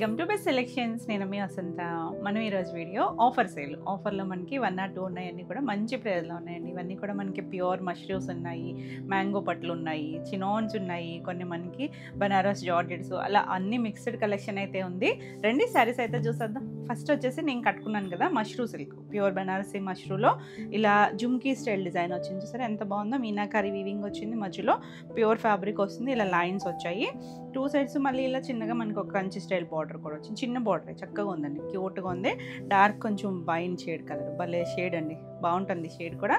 Welcome to best selections. నేను మీ వసంత. మనం ఈరోజు వీడియో ఆఫర్లో మనకి 1 or 2 ఉన్నాయన్నీ కూడా మంచి ప్రైస్లో ఉన్నాయండి. ఇవన్నీ కూడా మనకి ప్యూర్ మష్రూమ్స్ ఉన్నాయి, మ్యాంగో పట్లు ఉన్నాయి, చినాన్స్ ఉన్నాయి, కొన్ని మనకి బనారస్ జార్జెట్స్, అలా అన్ని మిక్స్డ్ కలెక్షన్ అయితే ఉంది. రండి శారీస్ అయితే చూసేద్దాం. ఫస్ట్ వచ్చేసి నేను కట్టుకున్నాను కదా మష్రూ సిల్క్, ప్యూర్ బనారసీ మష్రూలో ఇలా జుమ్కీ స్టైల్ డిజైన్ వచ్చింది. చూసారా ఎంత బాగుందో, మీనాకారి వీవింగ్ వచ్చింది, మధ్యలో ప్యూర్ ఫ్యాబ్రిక్ వస్తుంది, ఇలా లైన్స్ వచ్చాయి 2 sides. మళ్ళీ ఇలా చిన్నగా మనకు ఒక కంచి స్టైల్ బార్డర్ కూడా వచ్చింది, చిన్న బార్డర్ చక్కగా ఉందండి, క్యూట్గా ఉంది. డార్క్ కొంచెం వైన్ షేడ్ కలర్, భలే షేడ్ అండి, బాగుంటుంది షేడ్ కూడా.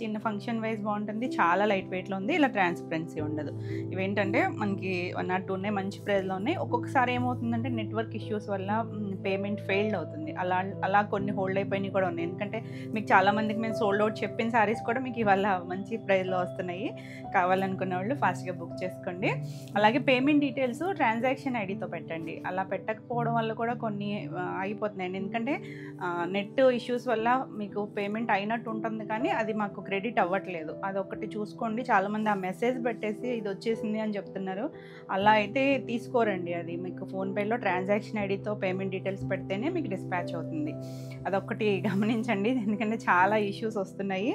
చిన్న ఫంక్షన్ వైజ్ బాగుంటుంది, చాలా లైట్ వెయిట్లో ఉంది, ఇలా ట్రాన్స్పరెన్సీ ఉండదు. ఇవేంటంటే మనకి 1 or 2 ఉన్నాయి, మంచి ప్రైస్లో ఉన్నాయి. ఒక్కొక్కసారి ఏమవుతుందంటే నెట్వర్క్ ఇష్యూస్ వల్ల పేమెంట్ ఫెయిల్డ్ అవుతుంది, అలా కొన్ని హోల్డ్ అయిపోయినాయి కూడా ఉన్నాయి. ఎందుకంటే మీకు చాలామందికి మేము సోల్డ్ అవుట్ చెప్పిన శారీస్ కూడా మీకు ఇవాళ మంచి ప్రైస్లో వస్తున్నాయి. కావాలనుకున్న వాళ్ళు ఫాస్ట్గా బుక్ చేసుకోండి. అలాగే పేమెంట్ డీటెయిల్స్ ట్రాన్సాక్షన్ ఐడితో పెట్టండి. అలా పెట్టకపోవడం వల్ల కూడా కొన్ని అయిపోతున్నాయండి. ఎందుకంటే నెట్ ఇష్యూస్ వల్ల మీకు పేమెంట్ అయినట్టు ఉంటుంది కానీ అది మాకు క్రెడిట్ అవ్వట్లేదు. అదొకటి చూసుకోండి. చాలామంది ఆ మెసేజ్ పెట్టేసి ఇది వచ్చేసింది అని చెప్తున్నారు, అలా అయితే తీసుకోరండి. అది మీకు ఫోన్పేలో ట్రాన్సాక్షన్ ఐడితో పేమెంట్ డీటెయిల్స్ పెడితేనే మీకు డిస్పాచ్ అవుతుంది. అదొకటి గమనించండి, ఎందుకంటే చాలా ఇష్యూస్ వస్తున్నాయి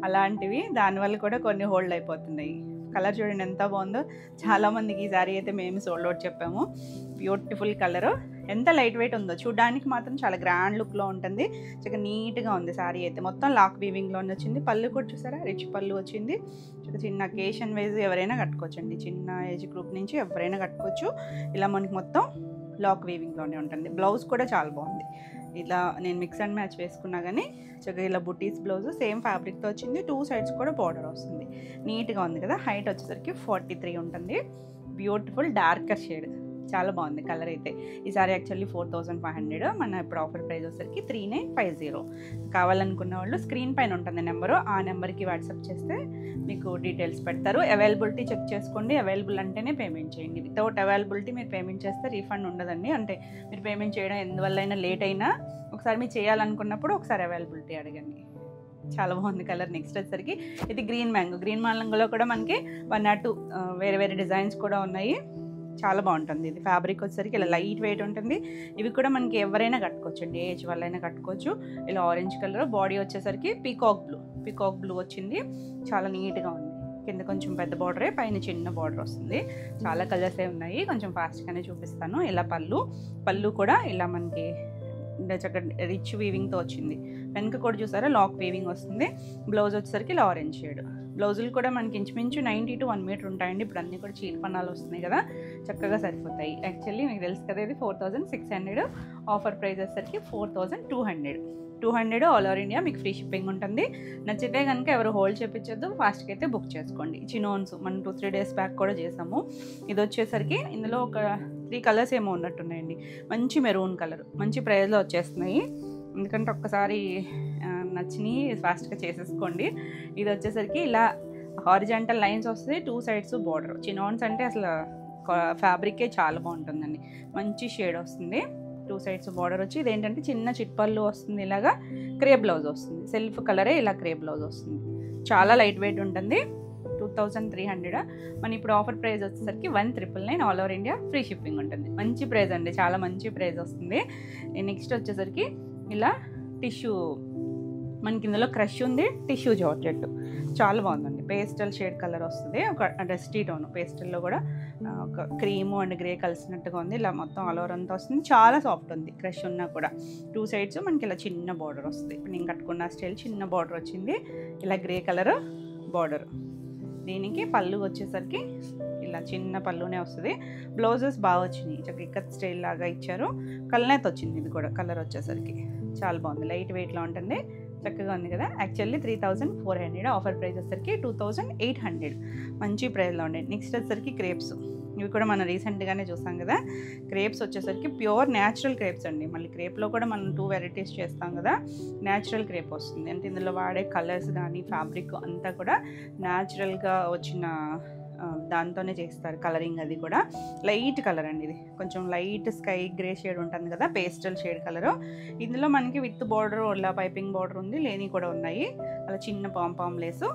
అలాంటివి, దానివల్ల కూడా కొన్ని హోల్డ్ అయిపోతున్నాయి. కలర్ చూడండి ఎంత బాగుందో, చాలామందికి ఈ సారీ అయితే మేము సోల్డ్ అవుట్ చెప్పాము. బ్యూటిఫుల్ కలరు, ఎంత లైట్ వెయిట్ ఉందో, చూడడానికి మాత్రం చాలా గ్రాండ్ లుక్లో ఉంటుంది. చాలా నీట్గా ఉంది సారీ అయితే. మొత్తం లాక్ వీవింగ్లోనే వచ్చింది. పళ్ళు కూడా చూసారా, రిచ్ పళ్ళు వచ్చింది. చిన్న అకేషన్ వైజ్ ఎవరైనా కట్టుకోవచ్చండి, చిన్న ఏజ్ గ్రూప్ నుంచి ఎవరైనా కట్టుకోవచ్చు. ఇలా మనకి మొత్తం లాక్ వీవింగ్లోనే ఉంటుంది. బ్లౌజ్ కూడా చాలా బాగుంది, ఇలా నేను మిక్స్ అండ్ మ్యాచ్ వేసుకున్నా కానీ చక్కగా ఇలా బుటీస్ బ్లౌజ్ సేమ్ ఫ్యాబ్రిక్తో వచ్చింది. 2 sides కూడా బార్డర్ వస్తుంది, నీట్గా ఉంది కదా. హైట్ వచ్చేసరికి 43 ఉంటుంది. బ్యూటిఫుల్ డార్కర్ షేడ్, చాలా బాగుంది కలర్ అయితే. ఈ సారీ యాక్చువల్లీ 4500, మన ఇప్పుడు ఆఫర్ ప్రైస్ వచ్చేసరికి 3950. కావాలనుకున్న వాళ్ళు స్క్రీన్ పైన ఉంటుంది నెంబరు, ఆ నెంబర్కి వాట్సాప్ చేస్తే మీకు డీటెయిల్స్ పెడతారు. అవైలబిలిటీ చెక్ చేసుకోండి, అవైలబుల్ అంటేనే పేమెంట్ చేయండి. వితౌట్ అవైలబిలిటీ మీరు పేమెంట్ చేస్తే రీఫండ్ ఉండదండి. అంటే మీరు పేమెంట్ చేయడం ఎందువల్ల లేట్ అయినా ఒకసారి మీరు చేయాలనుకున్నప్పుడు ఒకసారి అవైలబిలిటీ అడగండి. చాలా బాగుంది కలర్. నెక్స్ట్ వచ్చేసరికి ఇది గ్రీన్ మ్యాంగోలో కూడా మనకి 1 or 2 వేరే డిజైన్స్ కూడా ఉన్నాయి, చాలా బాగుంటుంది. ఇది ఫ్యాబ్రిక్ వచ్చేసరికి ఇలా లైట్ వెయిట్ ఉంటుంది. ఇవి కూడా మనకి ఎవరైనా కట్టుకోవచ్చు అండి, ఏజ్ వాళ్ళైనా కట్టుకోవచ్చు. ఇలా ఆరెంజ్ కలర్, బాడీ వచ్చేసరికి పీకాక్ బ్లూ వచ్చింది, చాలా నీట్గా ఉంది. కింద కొంచెం పెద్ద బార్డరే, పైన చిన్న బార్డర్ వస్తుంది. చాలా కలర్సే ఉన్నాయి, కొంచెం ఫాస్ట్గానే చూపిస్తాను. ఇలా పళ్ళు కూడా ఇలా మనకి చక్కగా రిచ్ వీవింగ్తో వచ్చింది. వెనక కూడా చూసారా లాక్ వీవింగ్ వస్తుంది. బ్లౌజ్ వచ్చేసరికి ఇలా ఆరెంజ్ షేడ్. బ్లౌజులు కూడా మనకి ఇంచుమించు 90 to 1 meter ఉంటాయండి. ఇప్పుడు అన్నీ కూడా చీరపన్నాలు వస్తున్నాయి కదా, చక్కగా సరిపోతాయి. యాక్చువల్లీ మీకు తెలుసు కదా, ఇది 4600, ఆఫర్ ప్రైస్ వచ్చేసరికి 4200 ఆల్ ఓవర్ ఇండియా మీకు ఫ్రీ షిప్పింగ్ ఉంటుంది. నచ్చితే కనుక ఎవరు హోల్డ్ చేయించొద్దు, ఫాస్ట్గా అయితే బుక్ చేసుకోండి. చినోన్స్ మనం 2-3 days బ్యాక్ కూడా చేసాము. ఇది వచ్చేసరికి ఇందులో ఒక 3 colours ఏమో ఉన్నట్టున్నాయండి. మంచి మెరూన్ కలర్, మంచి ప్రైస్లో వచ్చేస్తున్నాయి. ఎందుకంటే ఒక్కసారి నచ్చిని ఫాస్ట్గా చేసేసుకోండి. ఇది వచ్చేసరికి ఇలా హారిజాంటల్ లైన్స్ వస్తాయి, 2 sides బార్డర్. చినాన్స్ అంటే అసలు ఫ్యాబ్రికే చాలా బాగుంటుందండి, మంచి షేడ్ వస్తుంది. 2 sides బార్డర్ వచ్చి ఇదేంటంటే చిన్న చిట్పళ్ళు వస్తుంది, ఇలాగా క్రే బ్లౌజ్ వస్తుంది. సెల్ఫ్ కలరే ఇలా క్రే బ్లౌజ్ వస్తుంది, చాలా లైట్ వెయిట్ ఉంటుంది. 2300. మన ఇప్పుడు ఆఫర్ ప్రైస్ వచ్చేసరికి 1999, all over India free shipping ఉంటుంది. మంచి ప్రైస్ అండి, చాలా మంచి ప్రైస్ వస్తుంది. నెక్స్ట్ వచ్చేసరికి ఇలా టిష్యూ, మనకి ఇందులో క్రష్ ఉంది, టిష్యూ జార్జెట్, చాలా బాగుందండి. పేస్టల్ షేడ్ కలర్ వస్తుంది, ఒక డస్టీ టోన్. పేస్టల్లో కూడా ఒక క్రీము అండ్ గ్రే కలిసినట్టుగా ఉంది. ఇలా మొత్తం ఆల్ ఓవర్ అంతా వస్తుంది, చాలా సాఫ్ట్ ఉంది. క్రష్ ఉన్నా కూడా 2 sides మనకి ఇలా చిన్న బార్డర్ వస్తుంది. ఇప్పుడు నేను కట్టుకున్న స్టైల్ చిన్న బార్డర్ వచ్చింది, ఇలా గ్రే కలర్ బార్డర్. దీనికి పళ్ళు వచ్చేసరికి ఇలా చిన్న పళ్ళునే వస్తుంది. బ్లౌజెస్ బాగా వచ్చినాయి, చక్కగా ఇక్కత్ స్టైల్ లాగా ఇచ్చారు. కలనేత వచ్చింది, ఇది కూడా కలర్ వచ్చేసరికి చాలా బాగుంది, లైట్ వెయిట్లో ఉంటుంది, చక్కగా ఉంది కదా. యాక్చువల్లీ 3400, ఆఫర్ ప్రైస్ వచ్చేసరికి 2800, మంచి ప్రైస్లో ఉండే. నెక్స్ట్ వచ్చేసరికి క్రేప్స్, ఇవి కూడా మనం రీసెంట్గానే చూసాం కదా. క్రేప్స్ వచ్చేసరికి ప్యూర్ న్యాచురల్ క్రేప్స్ అండి. మళ్ళీ క్రేప్లో కూడా మనం 2 varieties చేస్తాం కదా, న్యాచురల్ క్రేప్ వస్తుంది. అంటే ఇందులో వాడే కలర్స్ కానీ ఫ్యాబ్రిక్ అంతా కూడా న్యాచురల్గా వచ్చిన దాంతోనే చేస్తారు. కలరింగ్ అది కూడా లైట్ కలర్ అండి, ఇది కొంచెం లైట్ స్కై గ్రే షేడ్ ఉంటుంది కదా, పేస్టల్ షేడ్ కలరు. ఇందులో మనకి విత్ బార్డర్, ఇలా పైపింగ్ బార్డర్ ఉంది, లేని కూడా ఉన్నాయి. అలా చిన్న పాంపామ్ లేసు,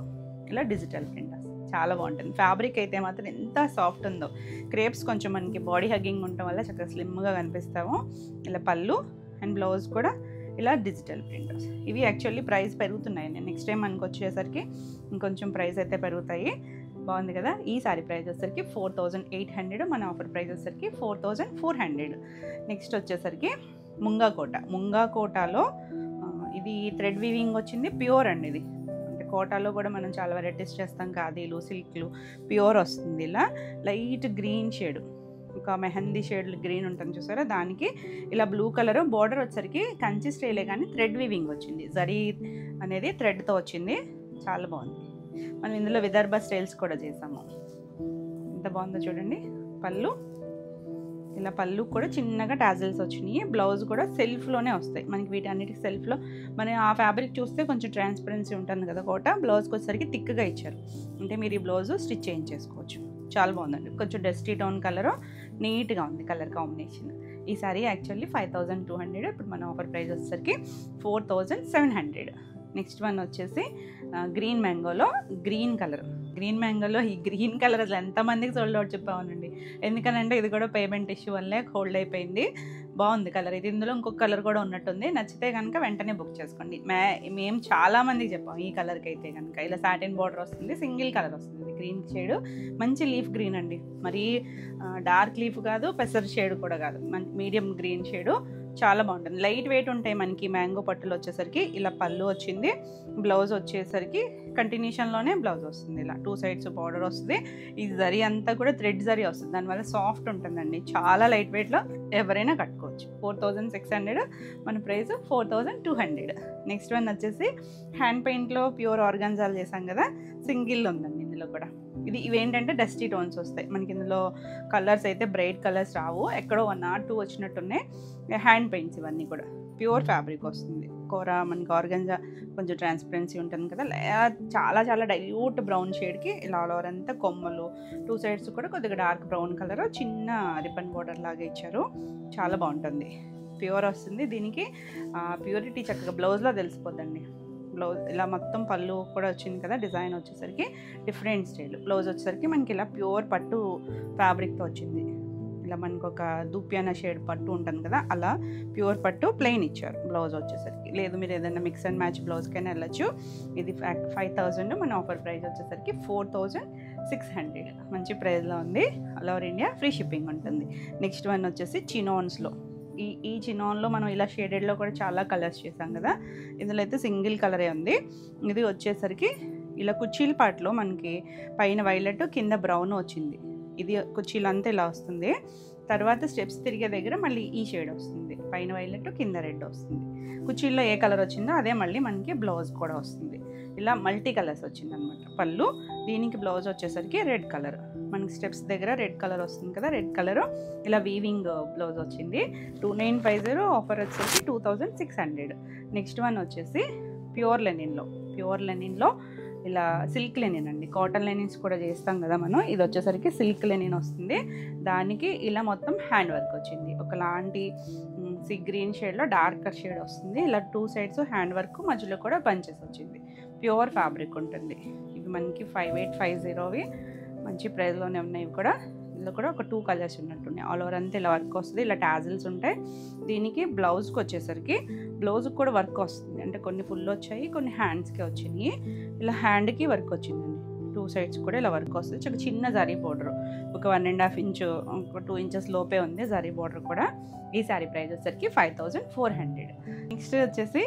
ఇలా డిజిటల్ ప్రింట్ చాలా బాగుంటుంది. ఫ్యాబ్రిక్ అయితే మాత్రం ఎంత సాఫ్ట్ ఉందో. క్రేప్స్ కొంచెం మనకి బాడీ హగ్గింగ్ ఉండటం వల్ల చక్కగా స్లిమ్గా కనిపిస్తాము. ఇలా పళ్ళు అండ్ బ్లౌజ్ కూడా ఇలా డిజిటల్ ప్రింటర్స్. ఇవి యాక్చువల్లీ ప్రైస్ పెరుగుతున్నాయి. నేను నెక్స్ట్ టైం మనకు వచ్చేసరికి ఇంకొంచెం ప్రైస్ అయితే పెరుగుతాయి. బాగుంది కదా. ఈ సారీ ప్రైస్ వచ్చేసరికి 4800, మన ఆఫర్ ప్రైస్ వచ్చేసరికి 4400. నెక్స్ట్ వచ్చేసరికి ముంగా కోటాలో ఇది థ్రెడ్ వీవింగ్ వచ్చింది, ప్యూర్ అండి. ఇది అంటే కోటాలో కూడా మనం చాలా వెరైటీస్ చేస్తాం, ఖాదీలు, సిల్క్లు, ప్యూర్ వస్తుంది. ఇలా లైట్ గ్రీన్ షేడ్, ఒక మెహందీ షేడ్ గ్రీన్ ఉంటుంది చూసారా, దానికి ఇలా బ్లూ కలర్ బార్డర్ వచ్చేసరికి కంచి స్టైలే కానీ థ్రెడ్ వీవింగ్ వచ్చింది. జరీ అనేది థ్రెడ్తో వచ్చింది, చాలా బాగుంది. మనం ఇందులో విదర్భ స్టైల్స్ కూడా చేసాము. ఎంత బాగుందో చూడండి. పళ్ళు ఇలా పళ్ళు కూడా చిన్నగా టాజిల్స్ వచ్చినాయి. బ్లౌజ్ కూడా సెల్ఫ్లోనే వస్తాయి మనకి. వీటన్నిటికి సెల్ఫ్లో మన ఆ ఫ్యాబ్రిక్ చూస్తే కొంచెం ట్రాన్స్పరెన్సీ ఉంటుంది కదా కోట. బ్లౌజ్కి వచ్చేసరికి థిక్గా ఇచ్చారు, అంటే మీరు ఈ బ్లౌజ్ స్టిచ్ చేయించేసుకోవచ్చు. చాలా బాగుందండి. కొంచెం డస్టీ టోన్ కలరు, నీట్గా ఉంది కలర్ కాంబినేషన్. ఈ సారీ యాక్చువల్లీ 5200, ఇప్పుడు మన ఆఫర్ ప్రైస్ వచ్చేసరికి 4700. నెక్స్ట్ వన్ వచ్చేసి గ్రీన్ మ్యాంగోలో గ్రీన్ కలర్. గ్రీన్ మ్యాంగోలో ఈ గ్రీన్ కలర్ అసలు ఎంతమందికి సోల్డ్ అవుట్ చెప్పామనండి. ఎందుకనంటే ఇది కూడా పేమెంట్ ఇష్యూ వల్లే హోల్డ్ అయిపోయింది. బాగుంది కలర్. ఇది ఇందులో ఇంకొక కలర్ కూడా ఉన్నట్టుంది. నచ్చితే కనుక వెంటనే బుక్ చేసుకోండి. మేము చాలామందికి చెప్పాం ఈ కలర్కి అయితే కనుక. ఇలా సాటిన్ బార్డర్ వస్తుంది, సింగిల్ కలర్ వస్తుంది, గ్రీన్ షేడ్, మంచి లీఫ్ గ్రీన్ అండి. మరీ డార్క్ లీఫ్ కాదు, పెసర్ షేడ్ కూడా కాదు, మీడియం గ్రీన్ షేడు. చాలా బాగుంటుంది. లైట్ వెయిట్ ఉంటాయి మనకి. మ్యాంగో పట్టులు వచ్చేసరికి ఇలా పళ్ళు వచ్చింది, బ్లౌజ్ వచ్చేసరికి కంటిన్యూషన్లోనే బ్లౌజ్ వస్తుంది. ఇలా 2 సైడ్స్ బార్డర్ వస్తుంది. ఈ జరీ అంతా కూడా థ్రెడ్ జరీ వస్తుంది, దానివల్ల సాఫ్ట్ ఉంటుందండి. చాలా లైట్ వెయిట్లో ఎవరైనా కట్టుకోవచ్చు. 4600, మన ప్రైస్ 4200. నెక్స్ట్ వన్ వచ్చేసి హ్యాండ్ పెయింట్లో ప్యూర్ ఆర్గాన్జాలు చేసాం కదా, సింగిల్ ఉందండి ఇందులో కూడా. ఇవేంటంటే డస్టీ టోన్స్ వస్తాయి మనకి. ఇందులో కలర్స్ అయితే బ్రైట్ కలర్స్ రావు, ఎక్కడో 1 or 2 వచ్చినట్టున్నాయి. హ్యాండ్ పెయింట్స్ ఇవన్నీ కూడా ప్యూర్ ఫ్యాబ్రిక్ వస్తుంది. కూర మనకి ఆర్గంజా కొంచెం ట్రాన్స్పరెన్సీ ఉంటుంది కదా. చాలా చాలా డైల్యూట్ బ్రౌన్ షేడ్కి ఇలా ఆల్ ఓవర్ అంతా కొమ్మలు, 2 సైడ్స్ కూడా కొద్దిగా డార్క్ బ్రౌన్ కలర్, చిన్న రిబ్బన్ బోర్డర్ లాగా ఇచ్చారు. చాలా బాగుంటుంది. ప్యూర్ వస్తుంది. దీనికి ప్యూరిటీ చక్కగా బ్లౌజ్లో తెలిసిపోద్దండి. బ్లౌజ్ ఇలా మొత్తం పళ్ళు కూడా వచ్చింది కదా, డిజైన్ వచ్చేసరికి డిఫరెంట్ స్టైల్. బ్లౌజ్ వచ్చేసరికి మనకి ఇలా ప్యూర్ పట్టు ఫ్యాబ్రిక్తో వచ్చింది. ఇలా మనకు ఒక దూప్యాన షేడ్ పట్టు ఉంటుంది కదా, అలా ప్యూర్ పట్టు ప్లెయిన్ ఇచ్చారు బ్లౌజ్ వచ్చేసరికి. లేదు మీరు ఏదైనా మిక్స్ అండ్ మ్యాచ్ బ్లౌజ్కైనా వెళ్ళచ్చు. ఇది 5000, మన ఆఫర్ ప్రైస్ వచ్చేసరికి 4600. మంచి ప్రైస్లో ఉంది. All over India free shipping ఉంటుంది. నెక్స్ట్ వన్ వచ్చేసి చినోన్స్లో. ఈ చినోన్లో మనం ఇలా షేడెడ్లో కూడా చాలా కలర్స్ చేసాం కదా, ఇందులో అయితే సింగిల్ కలరే ఉంది. ఇది వచ్చేసరికి ఇలా కుర్చీల పాటలో మనకి పైన వైలెట్ కింద బ్రౌన్ వచ్చింది. ఇది కుర్చీలు అంతా ఇలా వస్తుంది. తర్వాత స్టెప్స్ తిరిగే దగ్గర మళ్ళీ ఈ షేడ్ వస్తుంది, పైన వైలెట్ కింద రెడ్ వస్తుంది. కుర్చీల్లో ఏ కలర్ వచ్చిందో అదే మళ్ళీ మనకి బ్లౌజ్ కూడా వస్తుంది. ఇలా మల్టీ కలర్స్ వచ్చింది అనమాట పళ్ళు. దీనికి బ్లౌజ్ వచ్చేసరికి రెడ్ కలర్, మనకి స్టెప్స్ దగ్గర రెడ్ కలర్ వస్తుంది కదా, రెడ్ కలరు. ఇలా వీవింగ్ బ్లౌజ్ వచ్చింది. 2950, ఆఫర్ వచ్చేసి 2600. నెక్స్ట్ వన్ వచ్చేసి ప్యూర్ లెనిన్లో ఇలా సిల్క్ లెనిన్ అండి. కాటన్ లెనిన్స్ కూడా చేస్తాం కదా మనం. ఇది వచ్చేసరికి సిల్క్ లెనిన్ వస్తుంది. దానికి ఇలా మొత్తం హ్యాండ్ వర్క్ వచ్చింది. ఒకలాంటి సీ గ్రీన్ షేడ్లో డార్కర్ షేడ్ వస్తుంది. ఇలా 2 సైడ్స్ హ్యాండ్ వర్క్, మధ్యలో కూడా బంచెస్ వచ్చింది. ప్యూర్ ఫ్యాబ్రిక్ ఉంటుంది. ఇవి మనకి 5850. మంచి ప్రైస్లోనే ఉన్నాయి ఇవి కూడా. ఇందులో కూడా ఒక 2 కలర్స్ ఉన్నట్టున్నాయి. ఆల్ ఓవర్ అంతా ఇలా వర్క్ వస్తుంది. ఇలా టాజిల్స్ ఉంటాయి. దీనికి బ్లౌజ్కి వచ్చేసరికి బ్లౌజ్కి కూడా వర్క్ వస్తుంది. అంటే కొన్ని ఫుల్ వచ్చాయి, కొన్ని హ్యాండ్స్కి వచ్చినాయి. ఇలా హ్యాండ్కి వర్క్ వచ్చిందండి. 2 సైడ్స్ కూడా ఇలా వర్క్ వస్తుంది. చాలా చిన్న జరీ బోర్డర్, ఒక 1.5 ఇంచ్, ఒక 2 ఇంచెస్ లోపే ఉంది జరీ బోర్డర్ కూడా. ఈ సారీ ప్రైస్ వచ్చేసరికి 5400. నెక్స్ట్ వచ్చేసి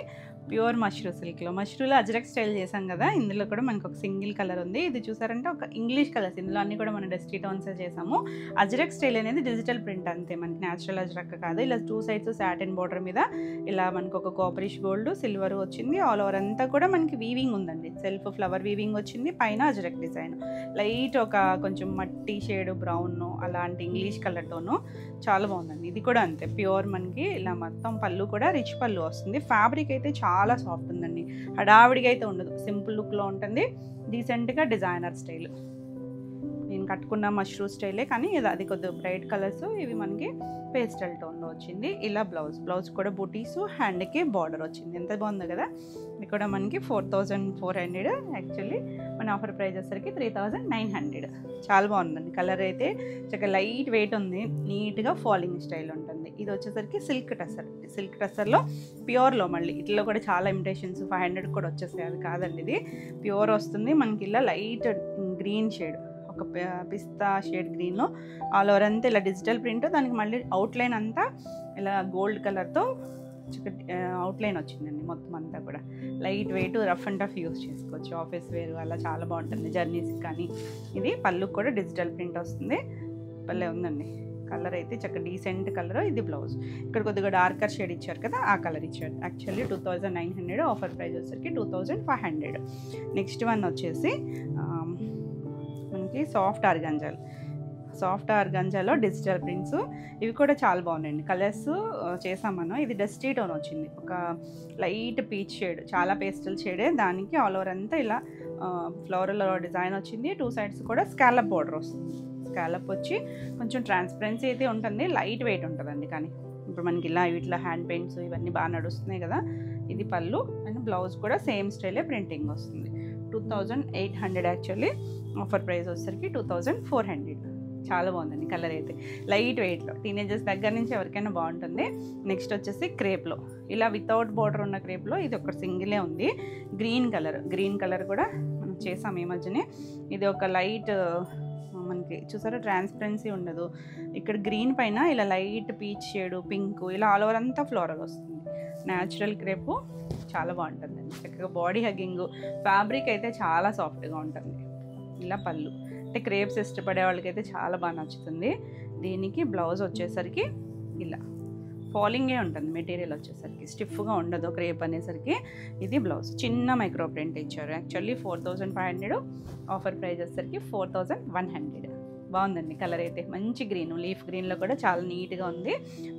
ప్యూర్ మష్రూ సిల్క్లో. మష్రూలో అజ్రక్ స్టైల్ చేసాం కదా, ఇందులో కూడా మనకు ఒక సింగిల్ కలర్ ఉంది. ఇది చూసారంటే ఒక ఇంగ్లీష్ కలర్స్. ఇందులో అన్నీ కూడా మనం డస్టీ టోన్సే చేసాము. అజ్రక్ స్టైల్ అనేది డిజిటల్ ప్రింట్ అంతే, మనకి న్యాచురల్ అజ్రక్ కాదు. ఇలా 2 సైడ్స్ సాటిన్ బోర్డర్ మీద ఇలా మనకు ఒక కాపరిష్ గోల్డ్, సిల్వర్ వచ్చింది. ఆల్ ఓవర్ అంతా కూడా మనకి వీవింగ్ ఉందండి. సెల్ఫ్ ఫ్లవర్ వీవింగ్ వచ్చింది. పైన అజ్రక్ డిజైన్, లైట్ ఒక కొంచెం మట్టి షేడ్ బ్రౌన్, అలాంటి ఇంగ్లీష్ కలర్తోను చాలా బాగుందండి. ఇది కూడా అంతే ప్యూర్. మనకి ఇలా మొత్తం పళ్ళు కూడా రిచ్ పళ్ళు వస్తుంది. ఫ్యాబ్రిక్ అయితే చాలా సాఫ్ట్ ఉందండి. హడావిడిగా అయితే ఉండదు, సింపుల్ లుక్లో ఉంటుంది. డీసెంట్గా డిజైనర్ స్టైల్. నేను కట్టుకున్న మష్రూ స్టైలే, కానీ అది కొద్దిగా బ్రైట్ కలర్స్, ఇవి మనకి పేస్టల్ టోన్లో వచ్చింది. ఇలా బ్లౌజ్ కూడా బూటీస్, హ్యాండ్కి బార్డర్ వచ్చింది. ఎంత బాగుంది కదా. ఇది కూడా మనకి 4400. యాక్చువల్లీ మన ఆఫర్ ప్రైస్ వచ్చేసరికి 3900. చాలా బాగుందండి. కలర్ అయితే చక్కగా లైట్ వెయిట్ ఉంది, నీట్గా ఫాలింగ్ స్టైల్ ఉంటుంది. ఇది వచ్చేసరికి సిల్క్ టసర్లో ప్యూర్లో, మళ్ళీ ఇట్లా కూడా చాలా ఇమిటేషన్స్ 500 కూడా వచ్చేసాయి. అది కాదండి, ఇది ప్యూర్ వస్తుంది మనకి. ఇలా లైట్ గ్రీన్ షేడ్, ఒక పిస్తా షేడ్ గ్రీన్లో ఆల్ ఓవర్ అంతా ఇలా డిజిటల్ ప్రింట్, దానికి మళ్ళీ అవుట్లైన్ అంతా ఇలా గోల్డ్ కలర్తో అవుట్లైన్ వచ్చిందండి. మొత్తం అంతా కూడా light weight, rough and tough use చేసుకోవచ్చు, ఆఫీస్ వేర్ అలా చాలా బాగుంటుంది జర్నీస్కి. కానీ ఇది పళ్ళు కూడా డిజిటల్ ప్రింట్ వస్తుంది. పల్లె ఉందండి. కలర్ అయితే చక్కగా డీసెంట్ కలర్. ఇది బ్లౌజ్ ఇక్కడ కొద్దిగా డార్కర్ షేడ్ ఇచ్చారు కదా, ఆ కలర్ ఇచ్చారు. యాక్చువల్లీ 2900, ఆఫర్ ప్రైస్ వచ్చేసరికి 2500. నెక్స్ట్ వన్ వచ్చేసి మనకి సాఫ్ట్ ఆర్గంజాలో డిజిటల్ ప్రింట్స్. ఇవి కూడా చాలా బాగున్నాయండి. కలర్స్ చేసాం మనం. ఇది డస్టీ టోన్ వచ్చింది, ఒక లైట్ పీచ్ షేడ్, చాలా పేస్టల్ షేడే. దానికి ఆల్ ఓవర్ అంతా ఇలా ఫ్లోరల్ డిజైన్ వచ్చింది. 2 సైడ్స్ కూడా స్కాలప్ బార్డర్ వస్తుంది. స్కాలప్ వచ్చి కొంచెం ట్రాన్స్పరెన్సీ అయితే ఉంటుంది, లైట్ వెయిట్ ఉంటుందండి. కానీ ఇప్పుడు మనకి ఇట్లా హ్యాండ్ పెయింట్స్ ఇవన్నీ బాగా నడుస్తున్నాయి కదా. ఇది పళ్ళు అండ్ బ్లౌజ్ కూడా సేమ్ స్టైలే ప్రింటింగ్ వస్తుంది. 2800. యాక్చువల్లీ ఆఫర్ ప్రైస్ వచ్చేసరికి 2400. చాలా బాగుందండి. కలర్ అయితే లైట్ వెయిట్లో, టీనేజర్స్ దగ్గర నుంచి ఎవరికైనా బాగుంటుంది. నెక్స్ట్ వచ్చేసి క్రేప్లో, ఇలా వితౌట్ బార్డర్ ఉన్న క్రేప్లో ఇది ఒక సింగిలే ఉంది. గ్రీన్ కలర్ కూడా మనం చేసాం ఈ మధ్యనే. ఇది ఒక లైట్ మనకి చూసారా, ట్రాన్స్పరెన్సీ ఉండదు. ఇక్కడ గ్రీన్ పైన ఇలా లైట్ పీచ్ షేడ్, పింక్, ఇలా ఆల్ ఓవర్ అంతా ఫ్లోరల్ వస్తుంది. న్యాచురల్ క్రేపు చాలా బాగుంటుందండి. చక్కగా బాడీ హగ్గింగ్, ఫ్యాబ్రిక్ అయితే చాలా సాఫ్ట్గా ఉంటుంది. ఇలా పళ్ళు అంటే క్రేప్స్ ఇష్టపడే వాళ్ళకైతే చాలా బాగా నచ్చుతుంది. దీనికి బ్లౌజ్ వచ్చేసరికి ఇలా ఫాలింగే ఉంటుంది. మెటీరియల్ వచ్చేసరికి స్టిఫ్గా ఉండదు క్రేప్ అనేసరికి. ఇది బ్లౌజ్ చిన్న మైక్రో ప్రింట్ ఇచ్చారు. యాక్చువల్లీ 4500, ఆఫర్ ప్రైస్ వచ్చేసరికి 4100. బాగుందండి. కలర్ అయితే మంచి గ్రీన్, లీఫ్ గ్రీన్లో కూడా చాలా నీట్గా ఉంది,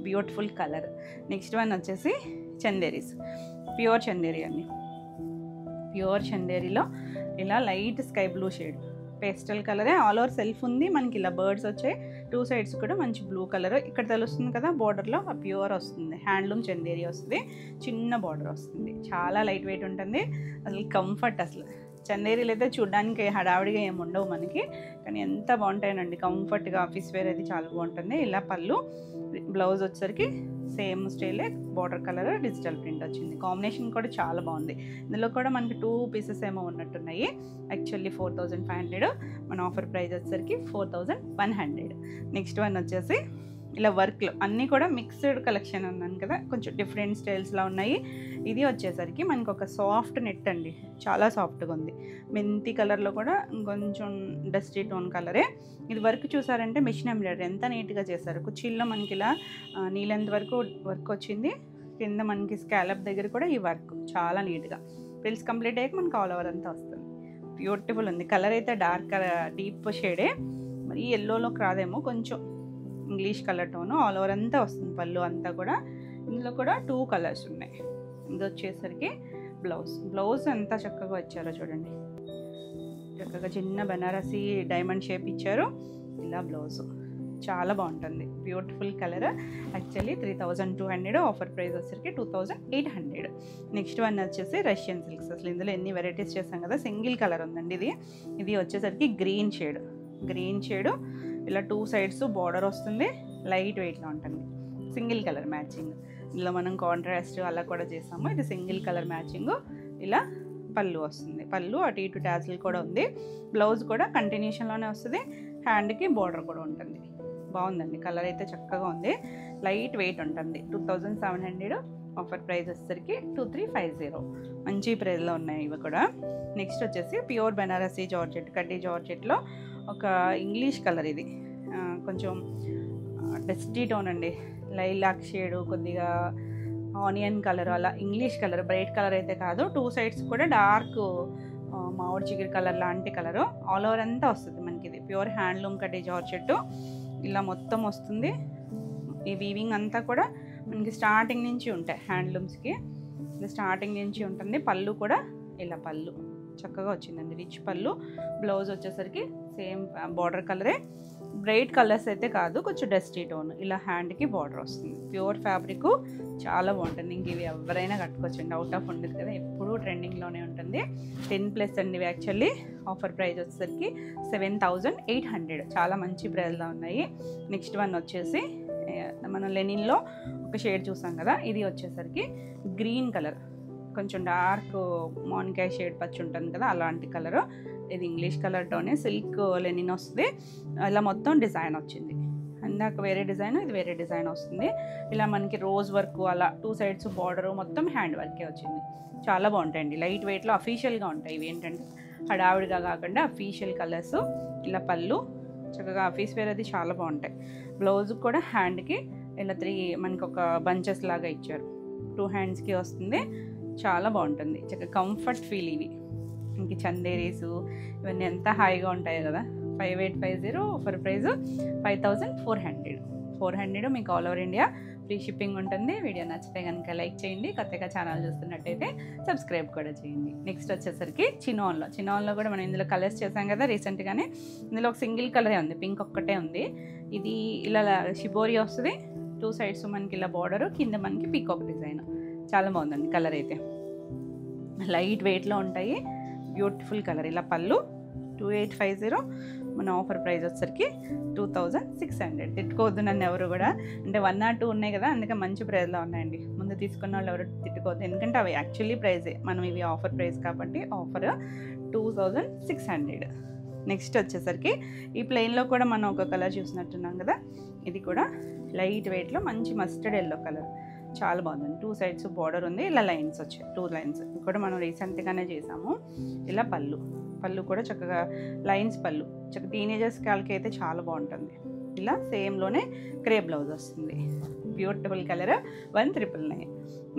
బ్యూటిఫుల్ కలర్. నెక్స్ట్ వన్ వచ్చేసి చందేరీస్, ప్యూర్ చందేరి అండి. ప్యూర్ చందేరిలో ఇలా light sky blue shade, pastel కలరే, ఆల్ ఓవర్ సెల్ఫ్ ఉంది. మనకి ఇలా బర్డ్స్ వచ్చాయి, 2 సైడ్స్ కూడా మంచి బ్లూ కలర్. ఇక్కడ తెలుస్తుంది కదా బార్డర్లో ప్యూర్ వస్తుంది, హ్యాండ్లూమ్ చందేరి వస్తుంది, చిన్న బార్డర్ వస్తుంది. చాలా లైట్ వెయిట్ ఉంటుంది. అసలు కంఫర్ట్, అసలు చందేరీలు అయితే చూడడానికి హడావిడిగా ఏమి ఉండవు మనకి, కానీ ఎంత బాగుంటాయనండి. కంఫర్ట్గా ఆఫీస్ వేర్ అయితే చాలా బాగుంటుంది. ఇలా పళ్ళు, బ్లౌజ్ వచ్చేసరికి సేమ్ స్టైలే, బార్డర్ కలర్ డిజిటల్ ప్రింట్ వచ్చింది. కాంబినేషన్ కూడా చాలా బాగుంది. ఇందులో కూడా మనకి 2 పీసెస్ ఏమో ఉన్నట్టున్నాయి. యాక్చువల్లీ 4500, మన ఆఫర్ ప్రైస్ వచ్చేసరికి 4100. నెక్స్ట్ వన్ వచ్చేసి ఇలా వర్క్లో అన్నీ కూడా మిక్స్డ్ కలెక్షన్ ఉన్నాను కదా, కొంచెం డిఫరెంట్ స్టైల్స్లో ఉన్నాయి. ఇది వచ్చేసరికి మనకు ఒక సాఫ్ట్ నెట్ అండి, చాలా సాఫ్ట్గా ఉంది. మెంతి కలర్లో కూడా కొంచెం డస్టీ టోన్ కలరే. ఇది వర్క్ చూసారంటే మిషన్ ఎంబ్రాయిడరీ ఎంత నీట్గా చేశారు. కుర్చీల్లో మనకి ఇలా నీళ్ళంత వరకు వర్క్ వచ్చింది. కింద మనకి స్కాలప్ దగ్గర కూడా ఈ వర్క్ చాలా నీట్గా. ఫ్రిల్స్ కంప్లీట్ అయ్యాక మనకి ఆల్ ఓవర్ అంతా వస్తుంది. బ్యూటిఫుల్ ఉంది. కలర్ అయితే డార్క్ డీప్ షేడే, మరి ఎల్లోలోకి రాదేమో, కొంచెం English colour tone. All over అంతా వస్తుంది పళ్ళు అంతా కూడా. ఇందులో కూడా 2 కలర్స్ ఉన్నాయి. ఇది వచ్చేసరికి బ్లౌజ్ అంతా చక్కగా వచ్చారో చూడండి, చక్కగా చిన్న బనారసి డైమండ్ షేప్ ఇచ్చారు. ఇలా బ్లౌజ్ చాలా బాగుంటుంది, beautiful colour. Actually 3200, offer price వచ్చేసరికి 2800. నెక్స్ట్ వన్ వచ్చేసి రష్యన్ సిల్క్స్. అసలు ఇందులో ఎన్ని వెరైటీస్ చేస్తాం కదా, సింగిల్ కలర్ ఉందండి. ఇది వచ్చేసరికి గ్రీన్ షేడ్, ఇలా 2 సైడ్స్ బార్డర్ వస్తుంది, లైట్ వెయిట్లో ఉంటుంది. సింగిల్ కలర్ మ్యాచింగ్, ఇందులో మనం కాంట్రాస్ట్ అలా కూడా చేసాము. ఇది సింగిల్ కలర్ మ్యాచింగ్. ఇలా పళ్ళు వస్తుంది, పళ్ళు అటు ఇటు టాజిల్ కూడా ఉంది. బ్లౌజ్ కూడా కంటిన్యూషన్లోనే వస్తుంది, హ్యాండ్కి బార్డర్ కూడా ఉంటుంది. బాగుందండి. కలర్ అయితే చక్కగా ఉంది, లైట్ వెయిట్ ఉంటుంది. 2700, ఆఫర్ ప్రైస్ వచ్చేసరికి 2350. మంచి ప్రైస్లో ఉన్నాయి ఇవి కూడా. నెక్స్ట్ వచ్చేసి ప్యూర్ బనారసి జార్జెట్, కడ్డీ జార్జెట్లో ఒక ఇంగ్లీష్ కలర్. ఇది కొంచెం డస్టీ టోన్ అండి, లైలాక్ షేడు, కొద్దిగా ఆనియన్ కలర్, అలా ఇంగ్లీష్ కలర్, బ్రైట్ కలర్ అయితే కాదు. 2 సైడ్స్ కూడా డార్క్ మామిడి చిగురు కలర్ లాంటి కలరు. ఆల్ ఓవర్ అంతా వస్తుంది మనకి. ఇది ప్యూర్ హ్యాండ్లూమ్ కడ్డీ జార్జెట్, ఇలా మొత్తం వస్తుంది. ఈ వీవింగ్ అంతా కూడా మనకి స్టార్టింగ్ నుంచి ఉంటాయి హ్యాండ్లూమ్స్కి, ఇది స్టార్టింగ్ నుంచి ఉంటుంది. పళ్ళు కూడా ఇలా పళ్ళు చక్కగా వచ్చిందండి, రిచ్ పళ్ళు. బ్లౌజ్ వచ్చేసరికి సేమ్ బార్డర్ కలరే, బ్రైట్ కలర్స్ అయితే కాదు, కొంచెం డస్టీ టోన్. ఇలా హ్యాండ్కి బార్డర్ వస్తుంది. ప్యూర్ ఫ్యాబ్రిక్, చాలా బాగుంటుంది. ఇంక ఇవి ఎవరైనా కట్టుకోవచ్చండి, అవుట్ ఆఫ్ ఉండదు కదా, ఎప్పుడూ ట్రెండింగ్లోనే ఉంటుంది. 10+ అండి ఇవి. యాక్చువల్లీ ఆఫర్ ప్రైస్ వచ్చేసరికి 7800, చాలా మంచి ప్రైస్లో ఉన్నాయి. నెక్స్ట్ వన్ వచ్చేసి మనం లెనిన్లో ఒక షేడ్ చూసాం కదా, ఇది వచ్చేసరికి గ్రీన్ కలర్, కొంచెం డార్క్ మానికాయ షేడ్ పచ్చి ఉంటుంది కదా, అలాంటి కలరు. ఇది ఇంగ్లీష్ కలర్తోనే సిల్క్ లెనిన్ వస్తుంది. ఇలా మొత్తం డిజైన్ వచ్చింది. ఇందాక వేరే డిజైన్, ఇది వేరే డిజైన్ వస్తుంది. ఇలా మనకి రోజ్ వర్క్, అలా 2 సైడ్స్ బార్డరు, మొత్తం హ్యాండ్ వర్కే వచ్చింది. చాలా బాగుంటాయండి, లైట్ వెయిట్లో అఫీషియల్గా ఉంటాయి. ఇవి ఏంటంటే హడావిడిగా కాకుండా అఫీషియల్ కలర్స్. ఇలా పళ్ళు చక్కగా ఆఫీస్ వేర్, అది చాలా బాగుంటాయి. బ్లౌజ్ కూడా హ్యాండ్కి ఇలా 3 మనకి ఒక బంచెస్ లాగా ఇచ్చారు. 2 హ్యాండ్స్కి వస్తుంది. చాలా బాగుంటుంది, చక్కగా కంఫర్ట్ ఫీల్. ఇవి ఇంక చందేరీసు ఇవన్నీ ఎంత హాయిగా ఉంటాయి కదా. 5850 ఆఫర్ ప్రైస్ 5400 మీకు all over India free shipping ఉంటుంది. వీడియో నచ్చితే కనుక లైక్ చేయండి. కొత్తగా ఛానల్ చూస్తున్నట్టయితే సబ్స్క్రైబ్ కూడా చేయండి. నెక్స్ట్ వచ్చేసరికి చినాన్లో కూడా మనం ఇందులో కలర్స్ చేసాం కదా రీసెంట్గానే. ఇందులో ఒక సింగిల్ కలరే ఉంది, పింక్ ఒక్కటే ఉంది. ఇది ఇలా షిబోరి వస్తుంది. 2 సైడ్స్ మనకి ఇలా బార్డరు, కింద మనకి పీకాక్ డిజైన్. చాలా బాగుందండి కలర్ అయితే, లైట్ వెయిట్లో ఉంటాయి. Beautiful colour. ఇలా పళ్ళు 2850. మన ఆఫర్ ప్రైస్ వచ్చేసరికి 2600. తిట్టుకోవద్దు నన్ను ఎవరు కూడా, అంటే 1 or 2 ఉన్నాయి కదా, అందుకే మంచి ప్రైస్లో ఉన్నాయండి. ముందు తీసుకున్న వాళ్ళు ఎవరు తిట్టుకోవద్దు, ఎందుకంటే అవి యాక్చువల్లీ ప్రైజే, మనం ఇవి ఆఫర్ ప్రైస్ కాబట్టి ఆఫర్ 2600. నెక్స్ట్ వచ్చేసరికి ఈ ప్లెయిన్లో కూడా మనం ఒక కలర్ చూసినట్టున్నాం కదా, ఇది కూడా లైట్ వెయిట్లో మంచి మస్టర్డ్ ఎల్లో కలర్. చాలా బాగుందండి. 2 సైడ్స్ బార్డర్ ఉంది. ఇలా లైన్స్ వచ్చాయి, 2 లైన్స్. ఇది కూడా మనం రీసెంట్గానే చేసాము. ఇలా పళ్ళు కూడా చక్కగా లైన్స్ పళ్ళు, చక్కగా టీనేజర్స్ కాళ్ళకి అయితే చాలా బాగుంటుంది. ఇలా సేమ్లోనే క్రే బ్లౌజ్ వస్తుంది. Beautiful colour 1999.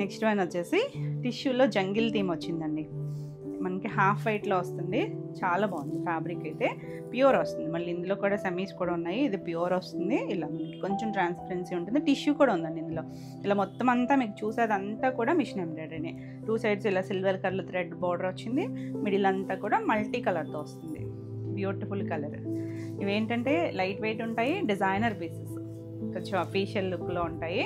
నెక్స్ట్ వన్ వచ్చేసి టిష్యూలో జంగిల్ థీమ్ వచ్చిందండి. మనకి హాఫ్ వైట్లో వస్తుంది. చాలా బాగుంది. ఫ్యాబ్రిక్ అయితే ప్యూర్ వస్తుంది. మళ్ళీ ఇందులో కూడా సెమీస్ కూడా ఉన్నాయి. ఇది ప్యూర్ వస్తుంది. ఇలా మనకి కొంచెం ట్రాన్స్పరెన్సీ ఉంటుంది. టిష్యూ కూడా ఉందండి ఇందులో. ఇలా మొత్తం అంతా మీకు చూసేదంతా కూడా మిషన్ ఎంబ్రాయిడరీనే. 2 సైడ్స్ ఇలా సిల్వర్ కలర్ థ్రెడ్ బార్డర్ వచ్చింది. మిడిల్ అంతా కూడా మల్టీ కలర్తో వస్తుంది. Beautiful colour. ఇవేంటంటే లైట్ వెయిట్ ఉంటాయి, డిజైనర్ పీసెస్, కొంచెం అఫీషియల్ లుక్లో ఉంటాయి.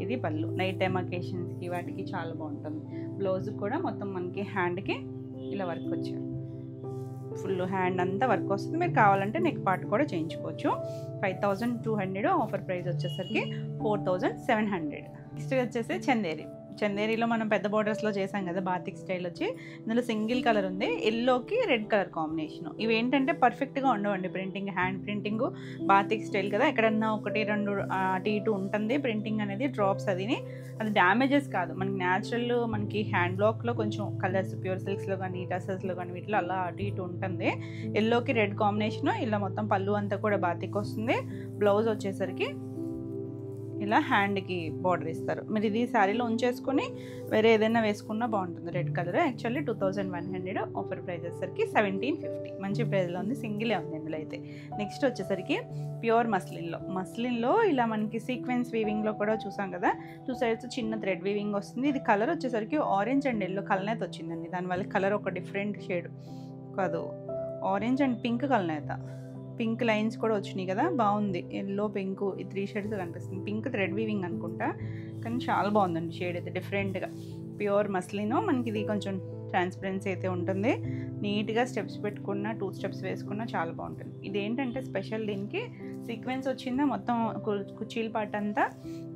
ఇది పళ్ళు. నైట్ టైమ్ అకేషన్స్కి వాటికి చాలా బాగుంటుంది. బ్లౌజ్ కూడా మొత్తం మనకి హ్యాండ్కి ఇలా వర్క్ వచ్చారు. ఫుల్ హ్యాండ్ అంతా వర్క్ వస్తుంది. మీరు కావాలంటే నెక్ పార్ట్ కూడా చేయించుకోవచ్చు. 5200. ఆఫర్ ప్రైస్ వచ్చేసరికి 4700. నెక్స్ట్ వచ్చేసి చందేరిలో మనం పెద్ద బార్డర్స్లో చేసాం కదా, బాతిక్ స్టైల్ వచ్చి ఇందులో సింగిల్ కలర్ ఉంది. ఎల్లోకి రెడ్ కలర్ కాంబినేషన్. ఇవి ఏంటంటే పర్ఫెక్ట్గా ఉండవండి printing. Hand printing batik style కదా, ఎక్కడన్నా 1-2 అటు ఇటు ఉంటుంది ప్రింటింగ్ అనేది, డ్రాప్స్. అది డ్యామేజెస్ కాదు, మనకి న్యాచురల్ మనకి హ్యాండ్ బ్లాక్లో కొంచెం కలర్స్ ప్యూర్ సిల్క్స్లో కానీ టసర్స్లో కానీ వీటిలో అలా అటు ఇటు ఉంటుంది. ఎల్లోకి రెడ్ కాంబినేషన్. ఇలా మొత్తం పళ్ళు అంతా కూడా బాతిక్ వస్తుంది. బ్లౌజ్ వచ్చేసరికి ఇలా హ్యాండ్కి బార్డర్ ఇస్తారు. మీరు ఇది శారీలో ఉంచేసుకొని వేరే ఏదైనా వేసుకున్నా బాగుంటుంది. Red colour. Actually 2100. Offer price వచ్చేసరికి 1750. మంచి ప్రైస్లో ఉంది. సింగిలే ఉంది ఇందులో అయితే. నెక్స్ట్ వచ్చేసరికి ప్యూర్ మస్లిన్లో ఇలా మనకి సీక్వెన్స్ వీవింగ్లో కూడా చూసాం కదా, 2 సైడ్స్ చిన్న థ్రెడ్ వీవింగ్ వస్తుంది. ఇది కలర్ వచ్చేసరికి ఆరెంజ్ అండ్ ఎల్లో కలనేత వచ్చిందండి. దానివల్ల కలర్ ఒక డిఫరెంట్ షేడ్ కాదు, ఆరెంజ్ అండ్ పింక్ కలనేత. పింక్ లైన్స్ కూడా వచ్చినాయి కదా, బాగుంది. ఎల్లో పింక్, ఈ 3 షేడ్స్ కనిపిస్తుంది. పింక్ థ్రెడ్ వీవింగ్ అనుకుంటా, కానీ చాలా బాగుందండి షేడ్ అయితే డిఫరెంట్గా. Pure muslin. మనకి ఇది కొంచెం ట్రాన్స్పరెన్సీ అయితే ఉంటుంది. నీట్గా స్టెప్స్ పెట్టుకున్న 2 స్టెప్స్ వేసుకున్నా చాలా బాగుంటుంది. ఇదేంటంటే స్పెషల్, దీనికి సీక్వెన్స్ వచ్చిందా మొత్తం కుర్చీల పాట అంతా.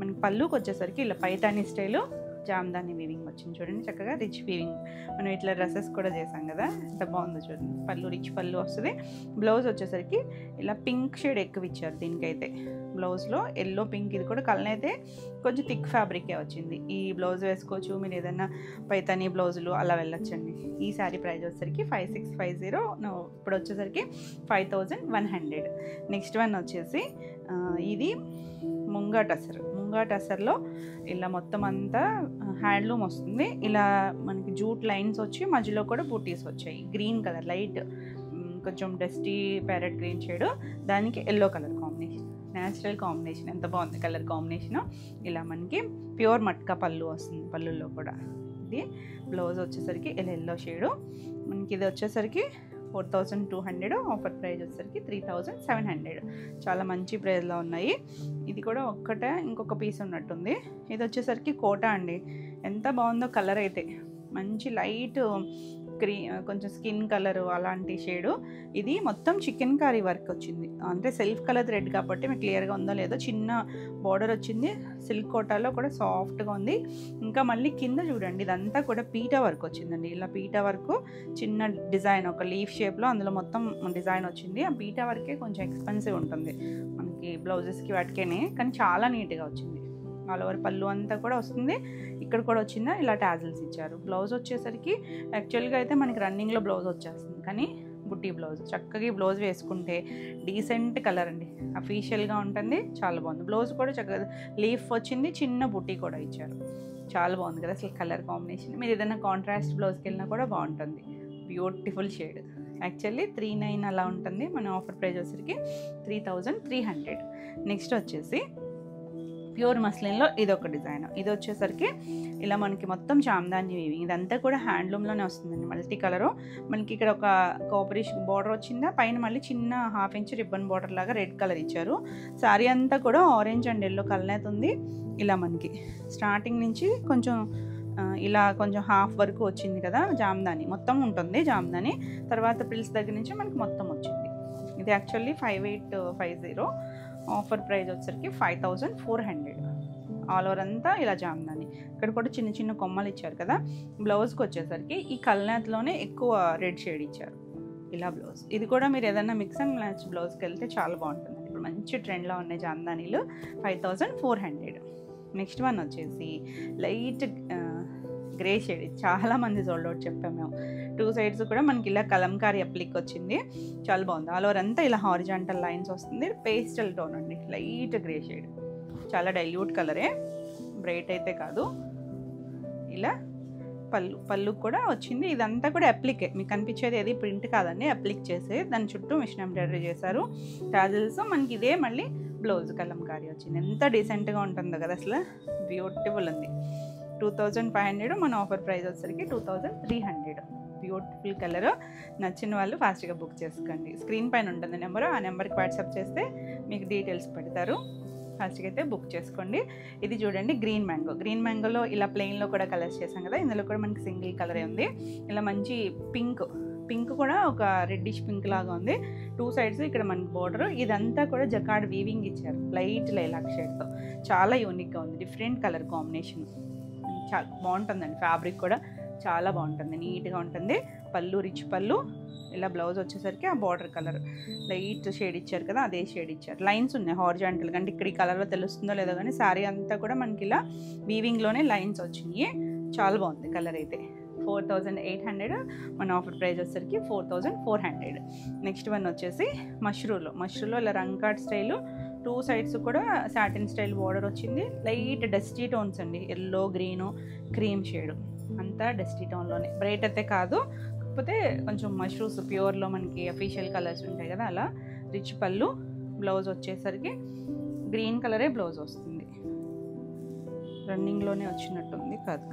మనకి పళ్ళుకి వచ్చేసరికి ఇలా పైతాని స్టైలు జామ్దాని వీవింగ్ వచ్చింది. చూడండి చక్కగా రిచ్ వీవింగ్. మనం ఇట్లా డ్రెస్సెస్ కూడా చేసాం కదా, ఎంత బాగుందో చూడండి. పళ్ళు రిచ్ పళ్ళు వస్తుంది. బ్లౌజ్ వచ్చేసరికి ఇలా పింక్ షేడ్ ఎక్కువ ఇచ్చారు దీనికైతే. బ్లౌజ్లో ఎల్లో పింక్, ఇది కూడా కలర్ అయితే కొంచెం థిక్ ఫ్యాబ్రికే వచ్చింది. ఈ బ్లౌజ్ వేసుకోవచ్చు, మీరు ఏదైనా పైతానీ బ్లౌజులు అలా వెళ్ళొచ్చండి. ఈ శారీ ప్రైస్ వచ్చేసరికి 5650. ఇప్పుడు వచ్చేసరికి 5100. నెక్స్ట్ వన్ వచ్చేసి ఇది ముంగా టసర్లో ఇలా మొత్తం అంతా హ్యాండ్లూమ్ వస్తుంది. ఇలా మనకి జూట్ లైన్స్ వచ్చి మధ్యలో కూడా బూటీస్ వచ్చాయి. గ్రీన్ కలర్, లైట్ కొంచెం డస్టీ ప్యారెట్ గ్రీన్ షేడ్, దానికి yellow colour combination. Natural combination, ఎంత బాగుంది కలర్ కాంబినేషను. ఇలా మనకి ప్యూర్ మట్కా పళ్ళు వస్తుంది. పళ్ళుల్లో కూడా ఇది బ్లౌజ్ వచ్చేసరికి ఇలా ఎల్లో షేడు. మనకి ఇది వచ్చేసరికి 4200, ఆఫర్ ప్రైస్ వచ్చేసరికి 3700. చాలా మంచి ప్రైస్లో ఉన్నాయి. ఇది కూడా ఒక్కటే ఇంకొక పీస్ ఉన్నట్టుంది. ఇది వచ్చేసరికి కోటా అండి. ఎంత బాగుందో కలర్ అయితే, మంచి లైట్ కొంచెం స్కిన్ కలరు అలాంటి షేడు. ఇది మొత్తం చికెన్ కర్రీ వర్క్ వచ్చింది, అంటే సెల్ఫ్ కలర్ థ్రెడ్ కాబట్టి మీకు క్లియర్గా ఉందో లేదో. చిన్న బార్డర్ వచ్చింది, సిల్క్ కోటాలో కూడా సాఫ్ట్గా ఉంది. ఇంకా మళ్ళీ కింద చూడండి, ఇదంతా కూడా పీటా వర్క్ వచ్చిందండి. ఇలా పీటా వర్క్ చిన్న డిజైన్, ఒక లీఫ్ షేప్లో అందులో మొత్తం డిజైన్ వచ్చింది. ఆ పీటా వర్కే కొంచెం ఎక్స్పెన్సివ్ ఉంటుంది మనకి బ్లౌజెస్కి వాటికేనే, కానీ చాలా నీట్గా వచ్చింది. ఆల్ ఓవర్ పళ్ళు అంతా కూడా వస్తుంది. ఇక్కడ కూడా వచ్చిందా ఇలా టాజిల్స్ ఇచ్చారు. బ్లౌజ్ వచ్చేసరికి యాక్చువల్గా అయితే మనకి రన్నింగ్లో బ్లౌజ్ వచ్చేస్తుంది, కానీ బుట్టి బ్లౌజ్. చక్కగా ఈ బ్లౌజ్ వేసుకుంటే డీసెంట్ కలర్ అండి, అఫీషియల్గా ఉంటుంది. చాలా బాగుంది. బ్లౌజ్ కూడా చక్కగా లీఫ్ వచ్చింది, చిన్న బుట్టి కూడా ఇచ్చారు. చాలా బాగుంది కదా అసలు కలర్ కాంబినేషన్. మీరు ఏదైనా కాంట్రాస్ట్ బ్లౌజ్కి వెళ్ళినా కూడా బాగుంటుంది. Beautiful shade. యాక్చువల్లీ 39 అలా ఉంటుంది. మన ఆఫర్ ప్రైస్ వచ్చేసరికి 3300. నెక్స్ట్ వచ్చేసి ప్యూర్ మస్లిన్లో ఇదొక డిజైన్. ఇది వచ్చేసరికి ఇలా మనకి మొత్తం జామ్దాని వీవింగ్, ఇదంతా కూడా హ్యాండ్లూమ్లోనే వస్తుందండి. మల్టీ కలరు మనకి ఇక్కడ ఒక కాపరిష్ బార్డర్ వచ్చిందా, పైన మళ్ళీ చిన్న 1/2 ఇంచ్ రిబ్బన్ బార్డర్ లాగా రెడ్ కలర్ ఇచ్చారు. శారీ అంతా కూడా ఆరెంజ్ అండ్ ఎల్లో కలర్ ఉంది. ఇలా మనకి స్టార్టింగ్ నుంచి కొంచెం ఇలా కొంచెం హాఫ్ వరకు వచ్చింది కదా జామ్దాని, మొత్తం ఉంటుంది జామ్దాని. తర్వాత ప్రిల్స్ దగ్గర నుంచి మనకి మొత్తం వచ్చింది. ఇది యాక్చువల్లీ 5850, ఆఫర్ ప్రైస్ వచ్చేసరికి 5400. ఆల్ ఓవర్ అంతా ఇలా జామ్దాని. ఇక్కడ కూడా చిన్న చిన్న కొమ్మలు ఇచ్చారు కదా. బ్లౌజ్కి వచ్చేసరికి ఈ కల్నాథ్లోనే ఎక్కువ రెడ్ షేడ్ ఇచ్చారు. ఇలా బ్లౌజ్. ఇది కూడా మీరు ఏదైనా మిక్స్ అండ్ మ్యాచ్ బ్లౌజ్కి వెళ్తే చాలా బాగుంటుంది. ఇప్పుడు మంచి ట్రెండ్లో ఉన్నాయి జామ్దానీలు. 5400. నెక్స్ట్ వన్ వచ్చేసి లైట్ గ్రే షేడ్. చాలామంది సోల్డ్ అవుట్ చెప్పాము మేము. 2 సైడ్స్ కూడా మనకి ఇలా కలంకారీ అప్లిక్ వచ్చింది. చాలా బాగుంది. ఆల్ ఓవర్ అంతా ఇలా హారిజాంటల్ లైన్స్ వస్తుంది. పేస్టల్ టోన్ అండి, లైట్ గ్రే షేడ్. చాలా డైల్యూట్ కలరే, బ్రైట్ అయితే కాదు. ఇలా పళ్ళు కూడా వచ్చింది. ఇదంతా కూడా అప్లికే, మీకు కనిపించేది ఏది ప్రింట్ కాదండి, అప్లిక్ చేసి దాని చుట్టూ మిషన్ ఎంబ్రాయిడరీ చేశారు. టాజిల్స్ మనకి ఇదే మళ్ళీ బ్లౌజ్ కలంకారీ వచ్చింది. ఎంత డీసెంట్గా ఉంటుందో కదా అసలు, బ్యూటిఫుల్ ఉంది. 2500. మన ఆఫర్ ప్రైస్ వచ్చేసరికి 2300. Beautiful colour. నచ్చిన వాళ్ళు ఫాస్ట్గా బుక్ చేసుకోండి. స్క్రీన్ పైన ఉంటుంది నెంబరు, ఆ నెంబర్కి వాట్సాప్ చేస్తే మీకు డీటెయిల్స్ పెడతారు. ఫాస్ట్గా అయితే బుక్ చేసుకోండి. ఇది చూడండి గ్రీన్ మ్యాంగో. గ్రీన్ మ్యాంగోలో ఇలా ప్లెయిన్లో కూడా కలర్స్ చేసాం కదా, ఇందులో కూడా మనకి సింగిల్ కలరే ఉంది. ఇలా మంచి పింక్ కూడా ఒక రెడ్డిష్ పింక్ లాగా ఉంది. 2 సైడ్స్ ఇక్కడ మనకి బోర్డర్. ఇదంతా కూడా జకార్డ్ వీవింగ్ ఇచ్చారు, లైట్ లైలాక్ షేడ్తో. చాలా యూనిక్గా ఉంది, డిఫరెంట్ కలర్ కాంబినేషన్. చాలా బాగుంటుందండి. ఫ్యాబ్రిక్ కూడా చాలా బాగుంటుంది, నీట్గా ఉంటుంది. పళ్ళు రిచ్ పళ్ళు. ఇలా బ్లౌజ్ వచ్చేసరికి ఆ బార్డర్ కలర్ లైట్ షేడ్ ఇచ్చారు కదా, అదే షేడ్ ఇచ్చారు. లైన్స్ ఉన్నాయి హారిజాంటల్, అంటే ఇక్కడ ఈ కలర్లో తెలుస్తుందో లేదో కానీ శారీ అంతా కూడా మనకి ఇలా వీవింగ్లోనే లైన్స్ వచ్చినాయి. చాలా బాగుంది కలర్ అయితే. 4800. మన ఆఫర్ ప్రైస్ వచ్చేసరికి 4400. నెక్స్ట్ వన్ వచ్చేసి మష్రూలో ఇలా రంకాట్ స్టైలు. 2 సైడ్స్ కూడా సాటిన్ స్టైల్ బార్డర్ వచ్చింది. లైట్ డస్టీ టోన్స్ అండి, ఎల్లో గ్రీను క్రీమ్ షేడు, అంతా డస్టీ టోన్లోనే. బ్రైట్ అయితే కాదు, కాకపోతే కొంచెం మష్రూమ్స్ ప్యూర్లో మనకి అఫీషియల్ కలర్స్ ఉంటాయి కదా, అలా. రిచ్ పళ్ళు. బ్లౌజ్ వచ్చేసరికి గ్రీన్ కలరే బ్లౌజ్ వస్తుంది. రన్నింగ్లోనే వచ్చినట్టుంది కాదు,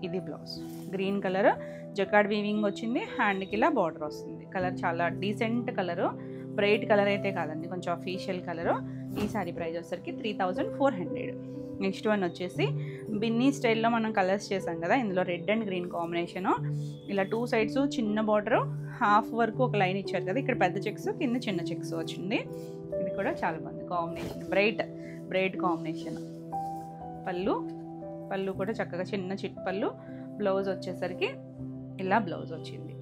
ఇది blouse. Green colour jacquard weaving వచ్చింది. హ్యాండ్కి ఇలా బార్డర్ వస్తుంది. కలర్ చాలా డీసెంట్ కలరు, బ్రైట్ కలర్ అయితే కాదండి, కొంచెం అఫీషియల్ కలరు. ఈ సారీ ప్రైస్ వచ్చేసరికి 3400. నెక్స్ట్ వన్ వచ్చేసి బిన్నీ స్టైల్లో మనం కలర్స్ చేసాం కదా, ఇందులో రెడ్ అండ్ గ్రీన్ కాంబినేషను. ఇలా 2 సైడ్స్ చిన్న బార్డరు, హాఫ్ వరకు ఒక లైన్ ఇచ్చారు కదా, ఇక్కడ పెద్ద చెక్స్ కింద చిన్న చెక్స్ వచ్చింది. ఇది కూడా చాలా బాగుంది కాంబినేషన్, బ్రైట్ కాంబినేషన్. పళ్ళు కూడా చక్కగా చిన్న చిట్ పళ్ళు. బ్లౌజ్ వచ్చేసరికి ఇలా బ్లౌజ్ వచ్చింది,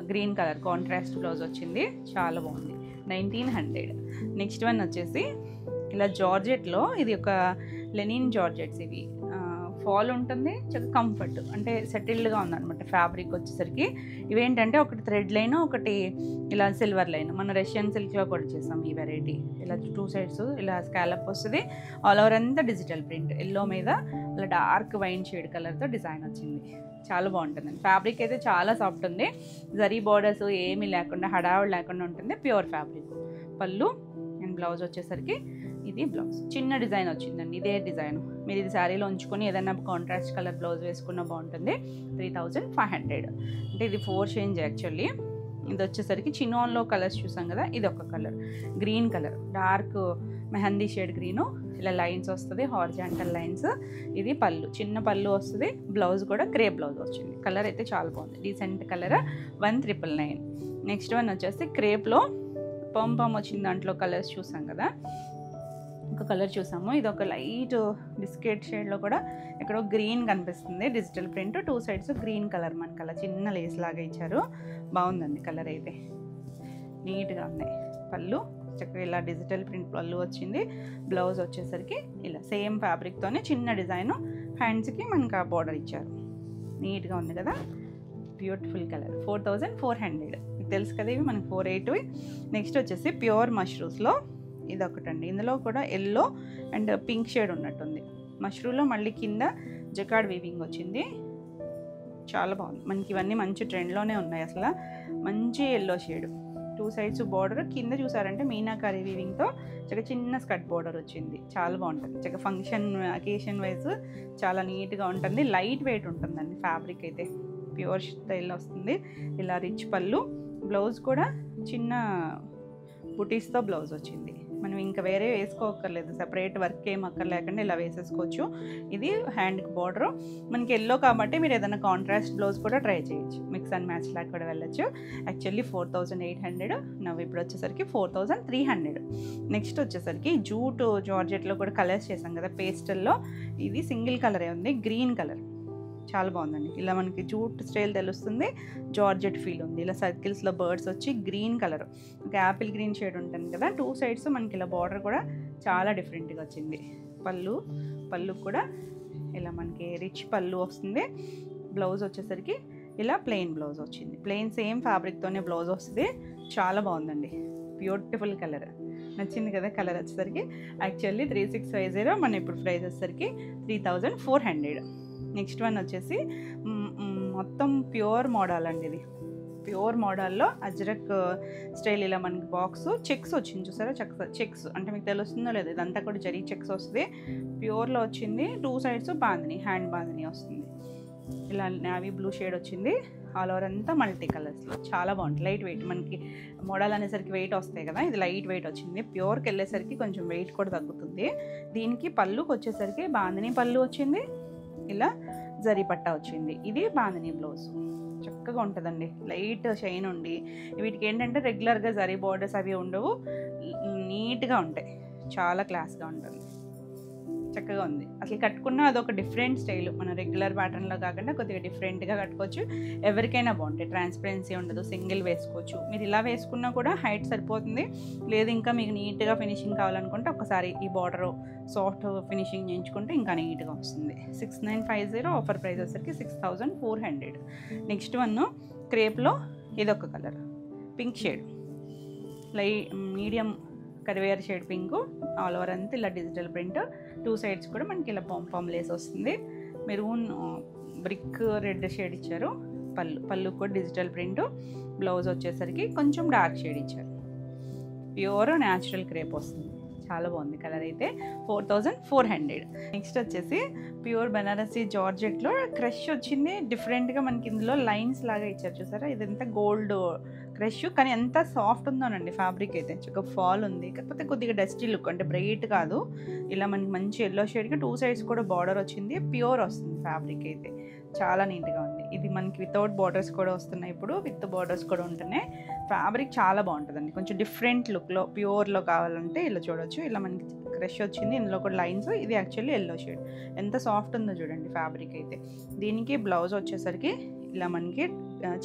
గ్రీన్ కలర్ కాంట్రాస్ట్ బ్లౌజ్ వచ్చింది. చాలా బాగుంది. 1900. నెక్స్ట్ వన్ వచ్చేసి ఇలా జార్జెట్లో, ఇది ఒక లెనిన్ జార్జెట్స్. ఇవి ఫాల్ ఉంటుంది, చక్కగా కంఫర్ట్, అంటే సెటిల్డ్గా ఉందన్నమాట ఫ్యాబ్రిక్ వచ్చేసరికి. ఇవేంటంటే ఒకటి థ్రెడ్ లైన్, ఒకటి ఇలా సిల్వర్ లైన్. మన రష్యన్ సిల్క్లో కూడా చేసాం ఈ వెరైటీ. ఇలా 2 సైడ్స్ ఇలా స్కాలప్ వస్తుంది. ఆల్ ఓవర్ అంతా డిజిటల్ ప్రింట్, ఎల్లో మీద ఇలా డార్క్ వైన్ షేడ్ కలర్తో డిజైన్ వచ్చింది. చాలా బాగుంటుందండి. ఫ్యాబ్రిక్ అయితే చాలా సాఫ్ట్ ఉంది. జరీ బార్డర్స్ ఏమీ లేకుండా, హడావుడ్ లేకుండా ఉంటుంది. Pure fabric. పళ్ళు అండ్ బ్లౌజ్ వచ్చేసరికి ఇది బ్లౌజ్. చిన్న డిజైన్ వచ్చిందండి, ఇదే డిజైన్. మీరు ఇది శారీలో ఉంచుకొని ఏదైనా కాంట్రాస్ట్ కలర్ బ్లౌజ్ వేసుకున్నా బాగుంటుంది. 3500. అంటే ఇది 4 చేంజ్ యాక్చువల్లీ. ఇది వచ్చేసరికి చినాన్లో కలర్స్ చూసాం కదా, ఇది ఒక colour green colour, dark mehndi shade green, ఇలా లైన్స్ వస్తుంది, హారిజాంటల్ లైన్స్. ఇది పళ్ళు, చిన్న పళ్ళు వస్తుంది. బ్లౌజ్ కూడా క్రేప్ బ్లౌజ్ వచ్చింది. కలర్ అయితే చాలా బాగుంది, డీసెంట్ కలర్, 1999. నెక్స్ట్ వన్ వచ్చేసి క్రేప్లో పంపం వచ్చింది, దాంట్లో కలర్స్ చూసాం కదా, ఒక కలర్ చూసాము. ఇది ఒక లైట్ బిస్కెట్ షేడ్లో కూడా ఎక్కడో గ్రీన్ కనిపిస్తుంది, digital print, 2 sides green colour మనకి అలా చిన్న లేస్ లాగా ఇచ్చారు. బాగుందండి కలర్ అయితే, నీట్గా ఉన్నాయి. పళ్ళు చక్కగా ఇలా డిజిటల్ ప్రింట్ పళ్ళు వచ్చింది. బ్లౌజ్ వచ్చేసరికి ఇలా సేమ్ ఫ్యాబ్రిక్తోనే చిన్న డిజైన్, హ్యాండ్స్కి మనకి ఆ బార్డర్ ఇచ్చారు. నీట్గా ఉంది కదా, బ్యూటిఫుల్ కలర్. 4400. మీకు తెలుసు కదా ఇవి మనకి 482. నెక్స్ట్ వచ్చేసి ప్యూర్ మష్రూమ్స్లో ఇది ఒకటండి. ఇందులో కూడా ఎల్లో అండ్ పింక్ షేడ్ ఉన్నట్టుంది. మష్రూమ్లో మళ్ళీ కింద జకార్డ్ వీవింగ్ వచ్చింది, చాలా బాగుంది. మనకి ఇవన్నీ మంచి ట్రెండ్లోనే ఉన్నాయి. అసలు మంచి ఎల్లో షేడ్, 2 సైడ్స్ బార్డర్, కింద చూసారంటే మీనాకారి వీవింగ్తో చక్కగా చిన్న స్కర్ట్ బార్డర్ వచ్చింది. చాలా బాగుంటుంది, చక్కగా ఫంక్షన్ అకేషన్ వైజ్ చాలా నీట్గా ఉంటుంది. లైట్ వెయిట్ ఉంటుందండి ఫ్యాబ్రిక్ అయితే, ప్యూర్ స్టైల్లో వస్తుంది. ఇలా రిచ్ పళ్ళు, బ్లౌజ్ కూడా చిన్న బుటీస్తో బ్లౌజ్ వచ్చింది. మనం ఇంకా వేరే వేసుకోక్కర్లేదు, సెపరేట్ వర్క్ ఏం అక్కర్లేకుండా ఇలా వేసేసుకోవచ్చు. ఇది హ్యాండ్కి బార్డర్, మనకి ఎల్లో కాబట్టి మీరు ఏదైనా కాంట్రాస్ట్ బ్లౌజ్ కూడా ట్రై చేయొచ్చు, మిక్స్ అండ్ మ్యాచ్ లాగా కూడా వెళ్ళచ్చు. యాక్చువల్లీ 4800, నవ్వు ఇప్పుడు వచ్చేసరికి 4300. నెక్స్ట్ వచ్చేసరికి జూట్ జార్జెట్లో కూడా కలర్స్ చేసాం కదా పేస్టల్లో, ఇది సింగిల్ కలరే ఉంది, గ్రీన్ కలర్, చాలా బాగుందండి. ఇలా మనకి జూట్ స్టైల్ తెలుస్తుంది, జార్జెట్ ఫీల్ ఉంది. ఇలా సర్కిల్స్లో బర్డ్స్ వచ్చి గ్రీన్ కలర్, ఒక యాపిల్ గ్రీన్ షేడ్ ఉంటుంది కదా, 2 సైడ్స్ మనకి ఇలా బార్డర్ కూడా చాలా డిఫరెంట్గా వచ్చింది. పళ్ళు కూడా ఇలా మనకి రిచ్ పళ్ళు వస్తుంది. బ్లౌజ్ వచ్చేసరికి ఇలా ప్లెయిన్ బ్లౌజ్ వచ్చింది, ప్లెయిన్ సేమ్ ఫ్యాబ్రిక్తోనే బ్లౌజ్ వస్తుంది. చాలా బాగుందండి, బ్యూటిఫుల్ కలర్. నచ్చింది కదా కలర్ వచ్చేసరికి. యాక్చువల్లీ 3650, మన ఇప్పుడు ప్రైస్ వచ్చేసరికి 3400. నెక్స్ట్ వన్ వచ్చేసి మొత్తం ప్యూర్ మోడల్ అండి. ఇది ప్యూర్ మోడల్లో అజ్రక్ స్టైల్, ఇలా మనకి బాక్స్ చెక్స్ వచ్చింది చూసారా, చెక్స్ అంటే మీకు తెలుస్తుందో లేదు, ఇదంతా కూడా జరీ చెక్స్ వస్తుంది. ప్యూర్లో వచ్చింది, 2 సైడ్స్ బాందిని, హ్యాండ్ బాందిని వస్తుంది. ఇలా నావీ బ్లూ షేడ్ వచ్చింది. ఆల్ ఓవర్ అంతా మల్టీ కలర్స్లో చాలా బాగుంటుంది. లైట్ వెయిట్, మనకి మోడల్ అనేసరికి వెయిట్ వస్తాయి కదా, ఇది లైట్ వెయిట్ వచ్చింది. ప్యూర్కి వెళ్ళేసరికి కొంచెం వెయిట్ కూడా తగ్గుతుంది. దీనికి పళ్ళుకి వచ్చేసరికి బాందిని పళ్ళు వచ్చింది, ఇలా జరీ పట్టా వచ్చింది. ఇది బాందిని బ్లౌజ్, చక్కగా ఉంటుందండి, లైట్ షైన్ ఉండి. వీటికి ఏంటంటే రెగ్యులర్గా జరీ బార్డర్స్ అవి ఉండవు, నీట్గా ఉంటాయి, చాలా క్లాస్గా ఉంటుంది, చక్కగా ఉంది. అసలు కట్టుకున్న అదొక డిఫరెంట్ స్టైల్, మన రెగ్యులర్ ప్యాటర్న్లో కాకుండా కొద్దిగా డిఫరెంట్గా కట్టుకోవచ్చు. ఎవరికైనా బాగుంటాయి, ట్రాన్స్పరెన్సీ ఉండదు, సింగిల్ వేసుకోవచ్చు. మీరు ఇలా వేసుకున్నా కూడా హైట్ సరిపోతుంది. లేదు ఇంకా మీకు నీట్గా ఫినిషింగ్ కావాలనుకుంటే ఒకసారి ఈ బార్డర్ సాఫ్ట్ ఫినిషింగ్ చేయించుకుంటే ఇంకా నీట్గా వస్తుంది. 6950, ఆఫర్ ప్రైస్ వచ్చేసరికి 6400. నెక్స్ట్ వన్ క్రేప్లో ఇదొక కలర్, పింక్ షేడ్, మీడియం కరివేర్ షేడ్ పింక్, ఆల్ ఓవర్ అంతా ఇలా డిజిటల్ ప్రింట్, 2 సైడ్స్ కూడా మనకి ఇలా పామ్ లేస్ వస్తుంది. మెరూన్ బ్రిక్ రెడ్ షేడ్ ఇచ్చారు. పళ్ళు కూడా డిజిటల్ ప్రింట్. బ్లౌజ్ వచ్చేసరికి కొంచెం డార్క్ షేడ్ ఇచ్చారు. ప్యూర్ న్యాచురల్ క్రేప్ వస్తుంది, చాలా బాగుంది కలర్ అయితే. 4400. నెక్స్ట్ వచ్చేసి ప్యూర్ బనారసీ జార్జెట్లో క్రష్ వచ్చింది, డిఫరెంట్గా మనకి ఇందులో లైన్స్ లాగా ఇచ్చారు చూసారా. ఇదంతా గోల్డ్ క్రష్, కానీ ఎంత సాఫ్ట్ ఉందోనండి ఫ్యాబ్రిక్ అయితే, చక్కగా ఫాల్ ఉంది. కాకపోతే కొద్దిగా డస్టీ లుక్, అంటే బ్రైట్ కాదు. ఇలా మనకి మంచి ఎల్లో షేడ్కి 2 సైడ్స్ కూడా బార్డర్ వచ్చింది. ప్యూర్ వస్తుంది ఫ్యాబ్రిక్ అయితే, చాలా నీట్గా ఉంది. ఇది మనకి వితౌట్ బార్డర్స్ కూడా వస్తున్నాయి, ఇప్పుడు విత్ బార్డర్స్ కూడా ఉంటున్నాయి. ఫ్యాబ్రిక్ చాలా బాగుంటుందండి, కొంచెం డిఫరెంట్ లుక్లో ప్యూర్లో కావాలంటే ఇలా చూడొచ్చు. ఇలా మనకి క్రష్ వచ్చింది, ఇందులో కూడా లైన్స్. ఇది యాక్చువల్లీ ఎల్లో షేడ్, ఎంత సాఫ్ట్ ఉందో చూడండి ఫ్యాబ్రిక్ అయితే. దీనికి బ్లౌజ్ వచ్చేసరికి ఇలా మనకి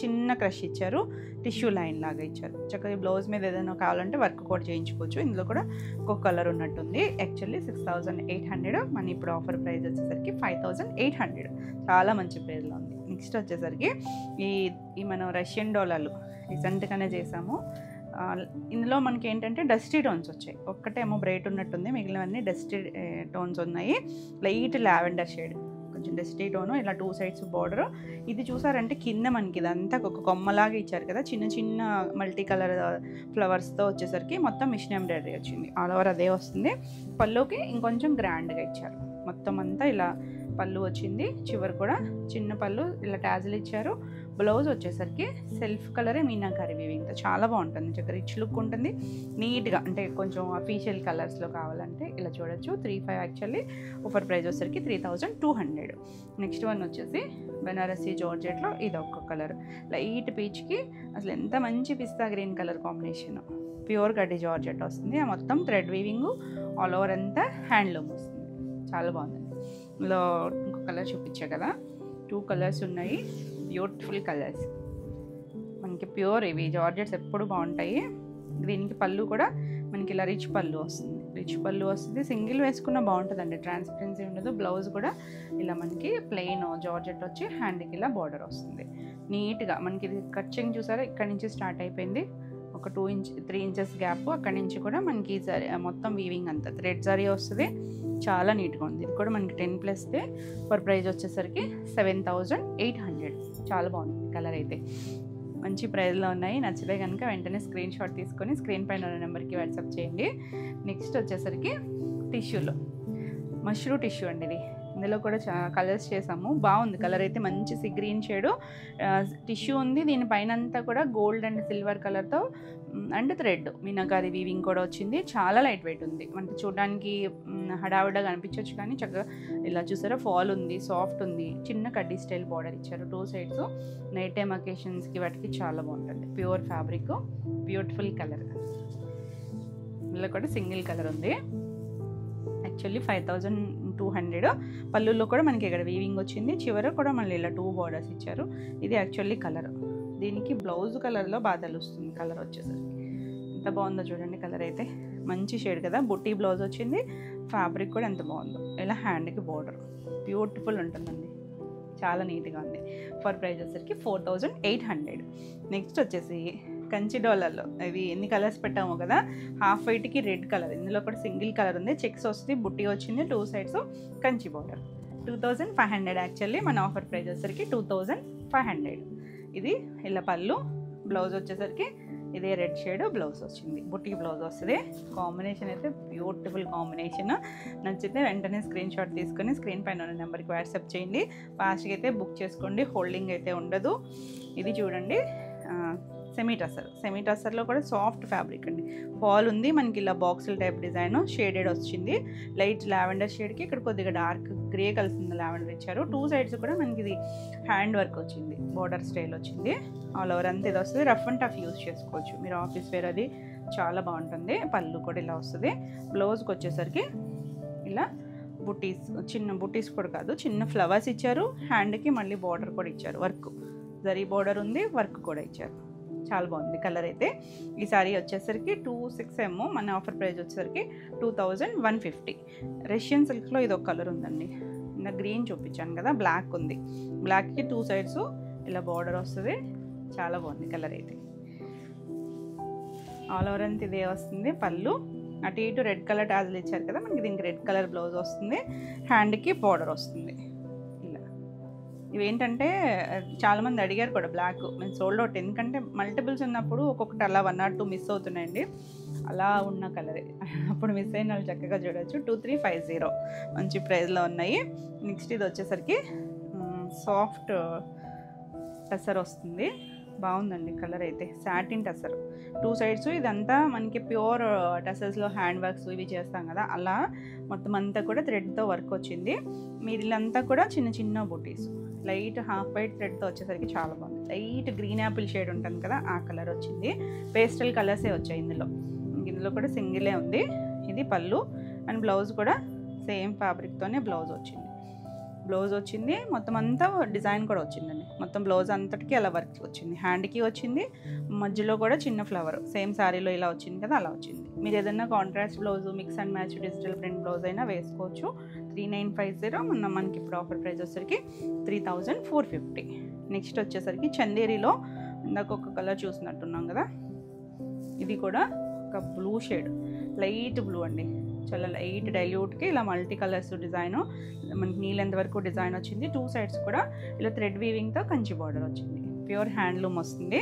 చిన్న క్రష్ ఇచ్చారు, టిష్యూ లైన్ లాగా ఇచ్చారు. చక్కగా బ్లౌజ్ మీద ఏదైనా కావాలంటే వర్క్ కూడా చేయించుకోవచ్చు. ఇందులో కూడా ఒక కలర్ ఉన్నట్టుంది. యాక్చువల్లీ 6800, మన ఇప్పుడు ఆఫర్ ప్రైస్ వచ్చేసరికి 5800. చాలా మంచి ప్రైస్లో ఉంది. నెక్స్ట్ వచ్చేసరికి ఈ మనం రష్యన్ డోలాలు రీసెంట్గానే చేసాము. ఇందులో మనకి ఏంటంటే డస్టీ టోన్స్ వచ్చాయి, ఒక్కటేమో బ్రైట్ ఉన్నట్టుంది, మిగిలినవన్నీ డస్టీ టోన్స్ ఉన్నాయి. లైట్ లావెండర్ షేడ్, కొంచెం డస్టీ టోను, ఇలా 2 సైడ్స్ బార్డర్. ఇది చూసారంటే కింద మనకి ఇదంతా ఒక కొమ్మలాగా ఇచ్చారు కదా, చిన్న చిన్న మల్టీ కలర్ ఫ్లవర్స్తో వచ్చేసరికి మొత్తం మిషన్ ఎంబ్రాయిడరీ వచ్చింది. ఆల్ ఓవర్ అదే వస్తుంది. పళ్ళుకి ఇంకొంచెం గ్రాండ్గా ఇచ్చారు. మొత్తం అంతా ఇలా పళ్ళు వచ్చింది, చివరి కూడా చిన్న పళ్ళు, ఇలా టాజిల్ ఇచ్చారు. బ్లౌజ్ వచ్చేసరికి సెల్ఫ్ కలరే మీనాకారి వీవింగ్తో చాలా బాగుంటుంది, చక్కగా రిచ్ లుక్ ఉంటుంది నీట్గా. అంటే కొంచెం అఫీషియల్ కలర్స్లో కావాలంటే ఇలా చూడొచ్చు. 3,500 యాక్చువల్లీ, ఆఫర్ ప్రైస్ వచ్చేసరికి 3,200. నెక్స్ట్ వన్ వచ్చేసి బెనారసీ జార్జెట్లో ఇది ఒక్క కలర్ లైట్ పీచ్కి అసలు ఎంత మంచి పిస్తా గ్రీన్ కలర్ కాంబినేషన్. ప్యూర్ గడ్డి జార్జెట్ వస్తుంది, ఆ మొత్తం థ్రెడ్ వీవింగ్ ఆల్ ఓవర్ అంతా హ్యాండ్లూమ్ వస్తుంది, చాలా బాగుందండి. ఇందులో ఇంకో కలర్ చూపించా కదా, 2 కలర్స్ ఉన్నాయి, బ్యూటిఫుల్ కలర్స్. మనకి ప్యూర్ ఇవి జార్జెట్స్ ఎప్పుడు బాగుంటాయి. దీనికి పళ్ళు కూడా మనకి ఇలా రిచ్ పళ్ళు వస్తుంది, సింగిల్ వేసుకున్న బాగుంటుందండి, ట్రాన్స్పరెన్సీ ఉండదు. బ్లౌజ్ కూడా ఇలా మనకి ప్లెయిన్ జార్జెట్ వచ్చి హ్యాండ్కి ఇలా బార్డర్ వస్తుంది నీట్గా. మనకి ఇది కట్చింగ్ చూసారా, ఇక్కడ నుంచి స్టార్ట్ అయిపోయింది, ఒక 3 ఇంచెస్ గ్యాప్, అక్కడి నుంచి కూడా మనకి జరీ మొత్తం వీవింగ్ అంతా థ్రెడ్ జరీ వస్తుంది, చాలా నీట్గా ఉంది. ఇది కూడా మనకి 10+ ఫర్ ప్రైస్ వచ్చేసరికి 7,800. చాలా బాగుంది కలర్ అయితే, మంచి ప్రైస్లో ఉన్నాయి. నచ్చితే కనుక వెంటనే స్క్రీన్ షాట్ తీసుకొని స్క్రీన్ పైన ఉన్న నెంబర్కి వాట్సాప్ చేయండి. నెక్స్ట్ వచ్చేసరికి టిష్యూలో మష్రూ టిష్యూ అండి. ఇది ఇందులో కూడా కలర్స్ చేసాము, బాగుంది కలర్ అయితే, మంచి సీ గ్రీన్ షేడు టిష్యూ ఉంది. దీనిపైన అంతా కూడా గోల్డ్ అండ్ సిల్వర్ కలర్తో అండ్ థ్రెడ్ మీనాకారి వీవింగ్ కూడా వచ్చింది, చాలా లైట్ వెయిట్ ఉంది. మనకి చూడడానికి హడావిడగా అనిపించవచ్చు, కానీ చక్కగా ఇలా చూసారా ఫాల్ ఉంది, సాఫ్ట్ ఉంది, చిన్న కడ్డీ స్టైల్ బార్డర్ ఇచ్చారు 2 సైడ్స్. నైట్ టైమ్ అకేషన్స్కి వాటికి చాలా బాగుంటుంది. Pure fabric, beautiful colour. ఇందులో కూడా సింగిల్ కలర్ ఉంది, యాక్చువల్లీ 5,200. పళ్ళుల్లో కూడా మనకి ఇక్కడ వీవింగ్ వచ్చింది, చివర కూడా మళ్ళీ ఇలా 2 బార్డర్స్ ఇచ్చారు. ఇది యాక్చువల్లీ కలర్, దీనికి బ్లౌజ్ కలర్లో బాగా తెలుస్తుంది కలర్ వచ్చేసరికి. ఎంత బాగుందో చూడండి కలర్ అయితే, మంచి షేడ్ కదా. బుట్టి బ్లౌజ్ వచ్చింది, ఫ్యాబ్రిక్ కూడా ఎంత బాగుందో, ఇలా హ్యాండ్కి బార్డర్ బ్యూటిఫుల్ ఉంటుందండి, చాలా నీట్గా ఉంది. ఫర్ ప్రైస్ వచ్చేసరికి 4,800. నెక్స్ట్ వచ్చేసి కంచి డోలర్లో ఇవి ఎన్ని కలర్స్ పెట్టామో కదా, హాఫ్ వైట్కి రెడ్ కలర్, ఇందులో కూడా సింగిల్ కలర్ ఉంది, చెక్స్ వస్తుంది, బుట్టి వచ్చింది, 2 సైడ్స్ కంచి బార్డర్. 2,500 యాక్చువల్లీ, మన ఆఫర్ ప్రైస్ వచ్చేసరికి 2,500. ఇది ఇలా పళ్ళు, బ్లౌజ్ వచ్చేసరికి ఇదే రెడ్ షేడ్ బ్లౌజ్ వచ్చింది, బుట్టి బ్లౌజ్ వస్తుంది. కాంబినేషన్ అయితే బ్యూటిఫుల్ కాంబినేషన్. నచ్చితే వెంటనే స్క్రీన్ షాట్ తీసుకొని స్క్రీన్ పైన ఉన్న నెంబర్కి వాట్సాప్ చేయండి. ఫాస్ట్గా అయితే బుక్ చేసుకోండి, హోల్డింగ్ అయితే ఉండదు. ఇది చూడండి సెమీ టస్సర్లో కూడా సాఫ్ట్ ఫ్యాబ్రిక్ అండి, ఫాల్ ఉంది, మనకి ఇలా బాక్సుల టైప్ డిజైన్ షేడెడ్ వచ్చింది, లైట్ లావెండర్ షేడ్కి ఇక్కడ కొద్దిగా డార్క్ గ్రే కలిసింది లావెండర్ ఇచ్చారు. 2 సైడ్స్ కూడా మనకి ఇది హ్యాండ్ వర్క్ వచ్చింది, బోర్డర్ స్టైల్ వచ్చింది, ఆల్ ఓవర్ అంతా ఇది వస్తుంది. రఫ్ అండ్ టఫ్ యూజ్ చేసుకోవచ్చు మీరు, ఆఫీస్ వేర్ అది చాలా బాగుంటుంది. పళ్ళు కూడా ఇలా వస్తుంది. బ్లౌజ్కి వచ్చేసరికి ఇలా బుటీస్, చిన్న బుటీస్ కూడా కాదు, చిన్న ఫ్లవర్స్ ఇచ్చారు, హ్యాండ్కి మళ్ళీ బార్డర్ కూడా ఇచ్చారు, వర్క్ జరీ బార్డర్ ఉంది, వర్క్ కూడా ఇచ్చారు, చాలా బాగుంది కలర్ అయితే. ఈ సారీ వచ్చేసరికి 26M, మన ఆఫర్ ప్రైస్ వచ్చేసరికి 2,150. రష్యన్ సిల్క్లో ఇది ఒక కలర్ ఉందండి, ఇంకా గ్రీన్ చూపించాను కదా, బ్లాక్ ఉంది, బ్లాక్కి 2 సైడ్స్ ఇలా బార్డర్ వస్తుంది, చాలా బాగుంది కలర్ అయితే. ఆల్ ఓవర్ అంతా ఇదే వస్తుంది. పళ్ళు అటు ఇటు రెడ్ కలర్ టాజల్ ఇచ్చారు కదా, మనకి దీనికి రెడ్ కలర్ బ్లౌజ్ వస్తుంది, హ్యాండ్కి బార్డర్ వస్తుంది. ఇవేంటంటే చాలామంది అడిగారు కూడా బ్లాక్, మేము సోల్డ్ అవుట్, ఎందుకంటే మల్టిపుల్స్ ఉన్నప్పుడు ఒక్కొక్కటి అలా 1 or 2 మిస్ అవుతున్నాయండి, అలా ఉన్న కలరే, అప్పుడు మిస్ అయిన వాళ్ళు చక్కగా చూడవచ్చు. 2,350 మంచి ప్రైస్లో ఉన్నాయి. నెక్స్ట్ ఇది వచ్చేసరికి సాఫ్ట్ టసర్ వస్తుంది, బాగుందండి కలర్ అయితే, సాటిన్ టసర్ 2 సైడ్స్. ఇదంతా మనకి ప్యూర్ టసర్స్లో హ్యాండ్ వర్క్స్ ఇవి చేస్తాం కదా, అలా మొత్తం అంతా కూడా థ్రెడ్తో వర్క్ వచ్చింది. మీరు ఇల్లంతా కూడా చిన్న చిన్న బుటీస్, లైట్ హాఫ్ వైట్ థ్రెడ్తో వచ్చేసరికి చాలా బాగుంది. లైట్ గ్రీన్ యాపిల్ షేడ్ ఉంటుంది కదా, ఆ కలర్ వచ్చింది. పేస్టల్ కలర్సే వచ్చాయి ఇందులో కూడా సింగిలే ఉంది. ఇది పళ్ళు అండ్ బ్లౌజ్ కూడా సేమ్ ఫ్యాబ్రిక్తోనే బ్లౌజ్ వచ్చింది. మొత్తం అంతా డిజైన్ కూడా వచ్చిందండి, మొత్తం బ్లౌజ్ అంతటికి అలా వర్క్ వచ్చింది, హ్యాండ్కి వచ్చింది, మధ్యలో కూడా చిన్న ఫ్లవర్ సేమ్ శారీలో ఇలా వచ్చింది కదా, అలా వచ్చింది. మీరు ఏదైనా contrast blouse, mix and match digital print blouse అయినా వేసుకోవచ్చు. 3,950. మనకి ఇప్పుడు ఆఫర్ ప్రైస్ వచ్చేసరికి 3,450. నెక్స్ట్ వచ్చేసరికి చందేరిలో ఇందాక ఒక కలర్ చూసినట్టున్నాం కదా, ఇది కూడా ఒక బ్లూ షేడ్, లైట్ బ్లూ అండి, చాలా లైట్ డైల్యూట్కి ఇలా మల్టీ కలర్స్ డిజైన్, మనకి నీళ్ళెంత వరకు డిజైన్ వచ్చింది. 2 సైడ్స్ కూడా ఇలా థ్రెడ్ వీవింగ్తో కంచి బార్డర్ వచ్చింది, ప్యూర్ హ్యాండ్లూమ్ వస్తుంది.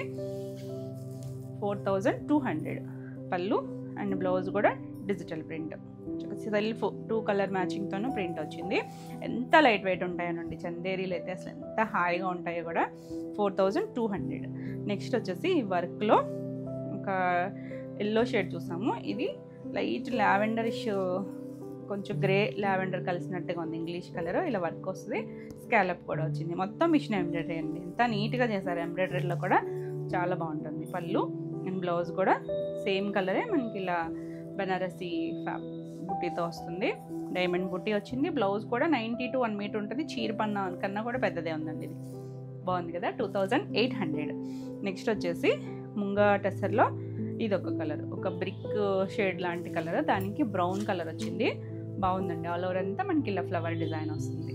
4,200. పళ్ళు అండ్ బ్లౌజ్ కూడా డిజిటల్ ప్రింట్, ఒక సెల్ఫ్ 2 కలర్ మ్యాచింగ్తోనూ ప్రింట్ వచ్చింది. ఎంత లైట్ వెయిట్ ఉంటాయోనండి చందేరీలు అయితే, అసలు ఎంత హాయిగా ఉంటాయో కూడా. 4200. నెక్స్ట్ వచ్చేసి ఈ వర్క్లో ఒక ఎల్లో షేడ్ చూసాము. ఇది లైట్ లావెండరిష్, కొంచెం గ్రే లావెండర్ కలిసినట్టుగా ఉంది, ఇంగ్లీష్ కలర్. ఇలా వర్క్ వస్తుంది, స్కాలప్ కూడా వచ్చింది. మొత్తం మిషన్ ఎంబ్రాయిడరీ అండి, ఎంత నీట్గా చేశారు. ఎంబ్రాయిడరీలో కూడా చాలా బాగుంటుంది. పళ్ళు అండ్ బ్లౌజ్ కూడా సేమ్ కలరే మనకి ఇలా బనారసి బుట్టీతో వస్తుంది. డైమండ్ బుట్టీ వచ్చింది. బ్లౌజ్ కూడా 90 to 1 మీటర్ ఉంటుంది. చీర పన్న కన్నా కూడా పెద్దదే ఉందండి. ఇది బాగుంది కదా. 2800. నెక్స్ట్ వచ్చేసి ముంగా టెసర్లో ఇది ఒక కలర్, ఒక బ్రిక్ షేడ్ లాంటి కలర్, దానికి బ్రౌన్ కలర్ వచ్చింది. బాగుందండి. ఆల్ ఓవర్ అంతా మనకి ఇలా ఫ్లవర్ డిజైన్ వస్తుంది.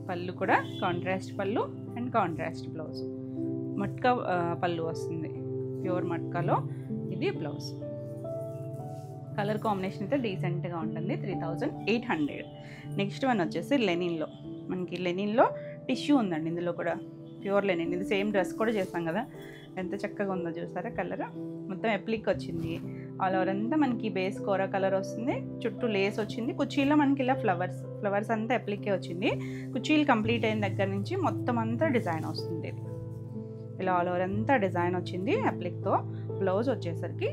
పళ్ళు కూడా కాంట్రాస్ట్ పళ్ళు అండ్ కాంట్రాస్ట్ బ్లౌజ్. మట్కా పళ్ళు వస్తుంది, ప్యూర్ మట్కాలో. ఇది బ్లౌజ్. కలర్ కాంబినేషన్ అయితే డీసెంట్గా ఉంటుంది. 3800. నెక్స్ట్ వన్ వచ్చేసి లెనిన్లో. మనకి లెనిన్లో టిష్యూ ఉందండి, ఇందులో కూడా ప్యూర్ లెనిన్. ఇది సేమ్ డ్రెస్ కూడా చేస్తాం కదా, ఎంత చక్కగా ఉందో చూసారా. కలర్ మొత్తం ఎప్లిక్ వచ్చింది. ఆల్ ఓవర్ అంతా మనకి బేస్ కోరా కలర్ వస్తుంది. చుట్టూ లేస్ వచ్చింది. కుర్చీలో మనకి ఇలా ఫ్లవర్స్ అంతా ఎప్లికే వచ్చింది. కుర్చీలు కంప్లీట్ అయిన దగ్గర నుంచి మొత్తం అంతా డిజైన్ వస్తుంది. ఇలా ఆల్ ఓవర్ అంతా డిజైన్ వచ్చింది అప్లిక్తో. బ్లౌజ్ వచ్చేసరికి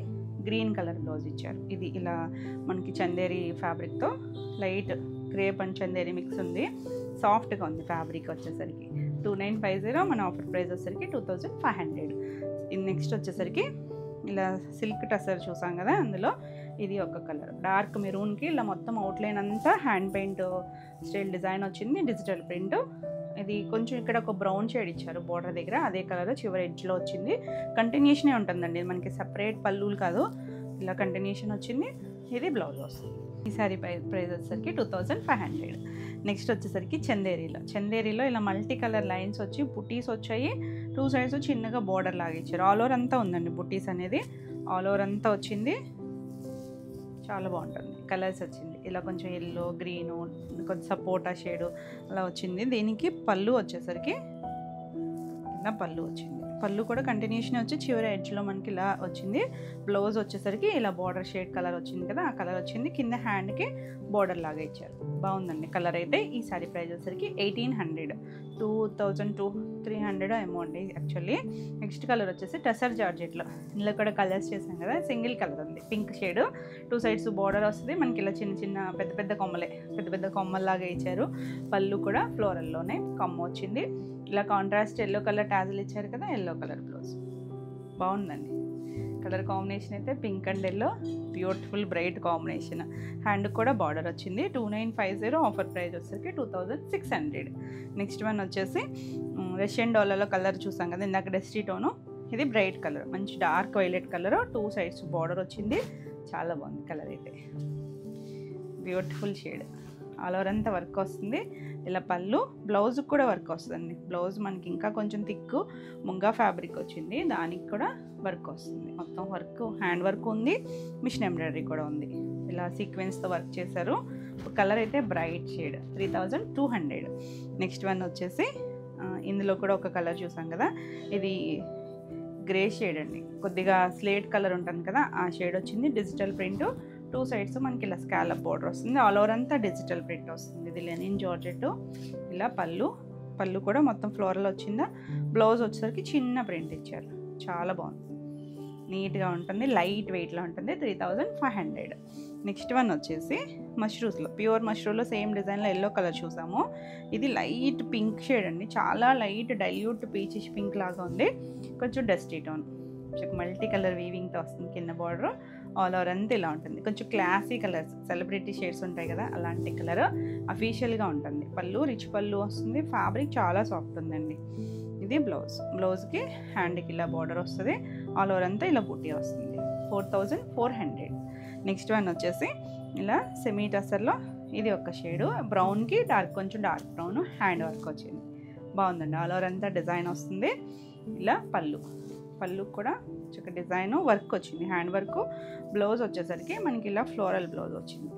గ్రీన్ కలర్ బ్లౌజ్ ఇచ్చారు. ఇది ఇలా మనకి చందేరి ఫ్యాబ్రిక్తో light crepe and Chanderi mix ఉంది. సాఫ్ట్గా ఉంది ఫ్యాబ్రిక్ వచ్చేసరికి. 2950. మన ఆఫర్ ప్రైస్ వచ్చేసరికి 2500. నెక్స్ట్ వచ్చేసరికి ఇలా సిల్క్ టసర్ చూసాం కదా, అందులో ఇది ఒక కలర్ డార్క్ మెరూన్కి ఇలా మొత్తం అవుట్లైన్ అంతా హ్యాండ్ పెయింట్ స్టైల్ డిజైన్ వచ్చింది. Digital print. ఇది కొంచెం ఇక్కడ ఒక బ్రౌన్ షేడ్ ఇచ్చారు బోర్డర్ దగ్గర, అదే కలర్ చివరి ఎడ్జ్లో వచ్చింది. కంటిన్యూషనే ఉంటుందండి, మనకి సపరేట్ పళ్ళులు కాదు, ఇలా కంటిన్యూషన్ వచ్చింది. ఇది బ్లౌజ్ వస్తుంది. ఈ సారీ ప్రైస్ వచ్చేసరికి 2500. నెక్స్ట్ వచ్చేసరికి చందేరీలో ఇలా మల్టీ కలర్ లైన్స్ వచ్చి బుటీస్ వచ్చాయి. 2 సైడ్స్ చిన్నగా బోర్డర్ లాగా ఇచ్చారు. ఆల్ ఓవర్ అంతా ఉందండి బుటీస్ అనేది, ఆల్ ఓవర్ అంతా వచ్చింది. చాలా బాగుంటుంది. కలర్స్ వచ్చింది ఇలా కొంచెం ఎల్లో, గ్రీను, కొంచెం సపోటా షేడు అలా వచ్చింది. దీనికి పళ్ళు వచ్చేసరికి ఇలా పళ్ళు వచ్చింది. పళ్ళు కూడా కంటిన్యూషన్ వచ్చి చివరి ఎడ్జ్లో మనకి ఇలా వచ్చింది. బ్లౌజ్ వచ్చేసరికి ఇలా బార్డర్ షేడ్ కలర్ వచ్చింది కదా, ఆ కలర్ వచ్చింది. కింద హ్యాండ్కి బార్డర్ లాగా ఇచ్చారు. బాగుందండి కలర్ అయితే. ఈ సారీ ప్రైస్ వచ్చేసరికి 1800. 2300 అమౌంట్ యాక్చువల్లీ. నెక్స్ట్ కలర్ వచ్చేసి టసర్ జార్జెట్లో. ఇందులో కూడా కలర్స్ చేసాం కదా, సింగిల్ కలర్ ఉంది, పింక్ షేడ్. 2 సైడ్స్ బార్డర్ వస్తుంది మనకి ఇలా చిన్న పెద్ద కొమ్మల్లాగా ఇచ్చారు. పళ్ళు కూడా ఫ్లోరల్లోనే కొమ్మ వచ్చింది. ఇలా కాంట్రాస్ట్ ఎల్లో కలర్ టాజిల్ ఇచ్చారు కదా, ఎల్లో కలర్ బ్లౌజ్. బాగుందండి కలర్ కాంబినేషన్ అయితే. Pink and yellow beautiful bright combination. Hand కూడా బార్డర్ వచ్చింది. 2950. ఆఫర్ ప్రైస్ వచ్చేసరికి 2600. నెక్స్ట్ వన్ వచ్చేసి రష్యన్ డాలర్లో కలర్ చూసాం కదా ఇందాక, డస్టీ టోను. ఇది బ్రైట్ కలర్, మంచి dark violet colour. 2 sides border వచ్చింది. చాలా బాగుంది కలర్ అయితే, బ్యూటిఫుల్ షేడ్. ఆల్ ఓవర్ అంతా వర్క్ వస్తుంది. ఇలా పళ్ళు, బ్లౌజ్ కూడా వర్క్ వస్తుందండి. బ్లౌజ్ మనకి ఇంకా కొంచెం థిక్ ముంగా ఫ్యాబ్రిక్ వచ్చింది, దానికి కూడా వర్క్ వస్తుంది. మొత్తం వర్క్, హ్యాండ్ వర్క్ ఉంది, మిషన్ ఎంబ్రాయిడరీ కూడా ఉంది. ఇలా సీక్వెన్స్తో వర్క్ చేశారు. కలర్ అయితే బ్రైట్ షేడ్. 3200. నెక్స్ట్ వన్ వచ్చేసి ఇందులో కూడా ఒక కలర్ చూసాం కదా, ఇది గ్రే షేడ్ అండి, కొద్దిగా స్లేట్ కలర్ ఉంటుంది కదా, ఆ షేడ్ వచ్చింది. Digital print. 2 సైడ్స్ మనకి ఇలా స్కాలప్ బోర్డర్ వస్తుంది. ఆల్ ఓవర్ అంతా డిజిటల్ ప్రింట్ వస్తుంది. ఇది లెనిన్ జార్జెట్. ఇలా పళ్ళు కూడా మొత్తం ఫ్లోరల్ వచ్చిందా. బ్లౌజ్ వచ్చేసరికి చిన్న ప్రింట్ ఇచ్చారు. చాలా బాగుంది, నీట్గా ఉంటుంది, లైట్ వెయిట్లో ఉంటుంది. 3500. నెక్స్ట్ వన్ వచ్చేసి మష్రూమ్స్లో, ప్యూర్ మష్రూమ్లో సేమ్ డిజైన్లో ఎల్లో కలర్ చూసాము. ఇది లైట్ పింక్ షేడ్ అండి, చాలా లైట్ డైల్యూట్ పీచిష్ పింక్ లాగా ఉంది. కొంచెం డస్టీ టోన్, మల్టీ కలర్ వీవింగ్తో వస్తుంది. కింద బార్డర్ ఆల్ ఓవర్ అంతా ఇలా ఉంటుంది. కొంచెం క్లాసీ కలర్స్, సెలబ్రిటీ షేడ్స్ ఉంటాయి కదా, అలాంటి కలర్ అఫీషియల్గా ఉంటుంది. పళ్ళు రిచ్ పళ్ళు వస్తుంది. ఫ్యాబ్రిక్ చాలా సాఫ్ట్ ఉందండి. ఇది బ్లౌజ్కి హ్యాండ్కి ఇలా బార్డర్ వస్తుంది. ఆల్ ఓవర్ అంతా ఇలా బుట్టి వస్తుంది. 4400. నెక్స్ట్ వన్ వచ్చేసి ఇలా సెమీ టసర్లో, ఇది ఒక షేడు బ్రౌన్కి కొంచెం డార్క్ బ్రౌన్ హ్యాండ్ వర్క్ వచ్చింది. బాగుందండి. ఆల్ ఓవర్ అంతా డిజైన్ వస్తుంది. ఇలా పళ్ళు కూడా ఒక డిజైన్ వర్క్ వచ్చింది, హ్యాండ్ వర్క్. బ్లౌజ్ వచ్చేసరికి మనకి ఇలా ఫ్లోరల్ బ్లౌజ్ వచ్చింది.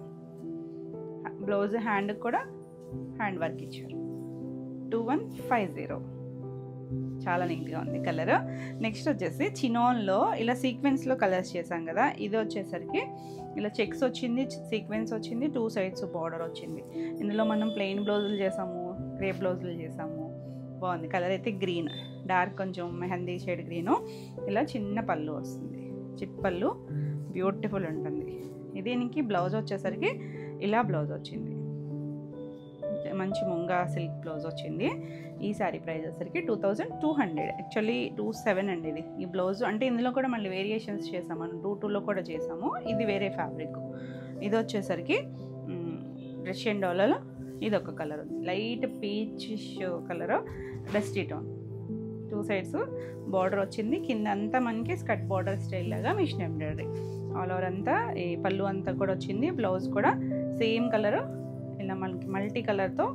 బ్లౌజ్ హ్యాండ్ కూడా హ్యాండ్ వర్క్ ఇచ్చారు. 2150. చాలా నీట్గా ఉంది కలర్. నెక్స్ట్ వచ్చేసి చినాన్లో ఇలా సీక్వెన్స్లో కలర్స్ చేసాం కదా, ఇది వచ్చేసరికి ఇలా చెక్స్ వచ్చింది, సీక్వెన్స్ వచ్చింది, 2 సైడ్స్ బార్డర్ వచ్చింది. ఇందులో మనం ప్లెయిన్ బ్లౌజులు చేసాము, క్రేప్ బ్లౌజులు చేసాము. బాగుంది కలర్ అయితే. గ్రీన్ డార్క్ కొంచెం మెహందీ షేడ్ గ్రీను. ఇలా చిన్న పళ్ళు వస్తుంది, చిట్ పళ్ళు, బ్యూటిఫుల్ ఉంటుంది. దీనికి బ్లౌజ్ వచ్చేసరికి ఇలా బ్లౌజ్ వచ్చింది, మంచి ముంగా సిల్క్ బ్లౌజ్ వచ్చింది. ఈ శారీ ప్రైస్ వచ్చేసరికి 2200. యాక్చువల్లీ 27 అండి ఇది. ఈ బ్లౌజ్ అంటే ఇందులో కూడా మళ్ళీ వేరియేషన్స్ చేసాము, మనం 22లో కూడా చేసాము. ఇది వేరే ఫ్యాబ్రిక్. ఇది వచ్చేసరికి రష్యన్ డాలర్లో ఇది ఒక కలర్ ఉంది, light peach colour, dusty tone. 2 sides border వచ్చింది, కింద అంతా మనకి స్కర్ట్ బార్డర్ స్టైల్ లాగా మిషన్ ఎంబ్రాయిడరీ. ఆల్ ఓవర్ అంతా ఈ పళ్ళు అంతా కూడా వచ్చింది. బ్లౌజ్ కూడా సేమ్ కలర్, ఇలా మనకి మల్టీ కలర్తో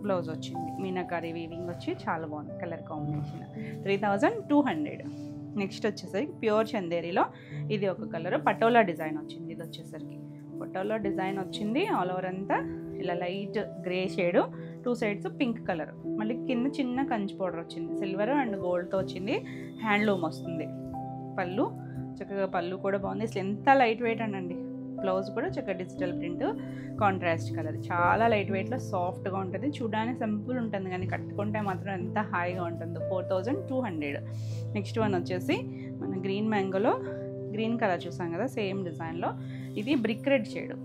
బ్లౌజ్ వచ్చింది. మీనాకారి వీవింగ్ వచ్చి చాలా బాగుంది కలర్ కాంబినేషన్. 3200. నెక్స్ట్ వచ్చేసరికి ప్యూర్ చందేరిలో ఇది ఒక కలర్, పటోలా డిజైన్ వచ్చింది. ఇది వచ్చేసరికి పటోలా డిజైన్ వచ్చింది. ఆల్ ఓవర్ అంతా ఇలా light grey shade, 2 sides pink colour, మళ్ళీ కింద చిన్న కంచి పౌడర్ వచ్చింది, సిల్వర్ అండ్ గోల్డ్తో వచ్చింది. హ్యాండ్లూమ్ వస్తుంది. పళ్ళు చక్కగా, పళ్ళు కూడా బాగుంది. అసలు ఎంత లైట్ వెయిట్ అండి. బ్లౌజ్ కూడా చక్కగా డిజిటల్ ప్రింట్, కాంట్రాస్ట్ కలర్, చాలా లైట్ వెయిట్లో సాఫ్ట్గా ఉంటుంది. చూడడానికి సింపుల్ ఉంటుంది కానీ కట్టుకుంటే మాత్రం ఎంత హాయిగా ఉంటుందో. 4200. నెక్స్ట్ వన్ వచ్చేసి మన గ్రీన్ మ్యాంగోలో గ్రీన్ కలర్ చూసాం కదా, సేమ్ డిజైన్లో ఇది బ్రిక్ రెడ్ షేడు.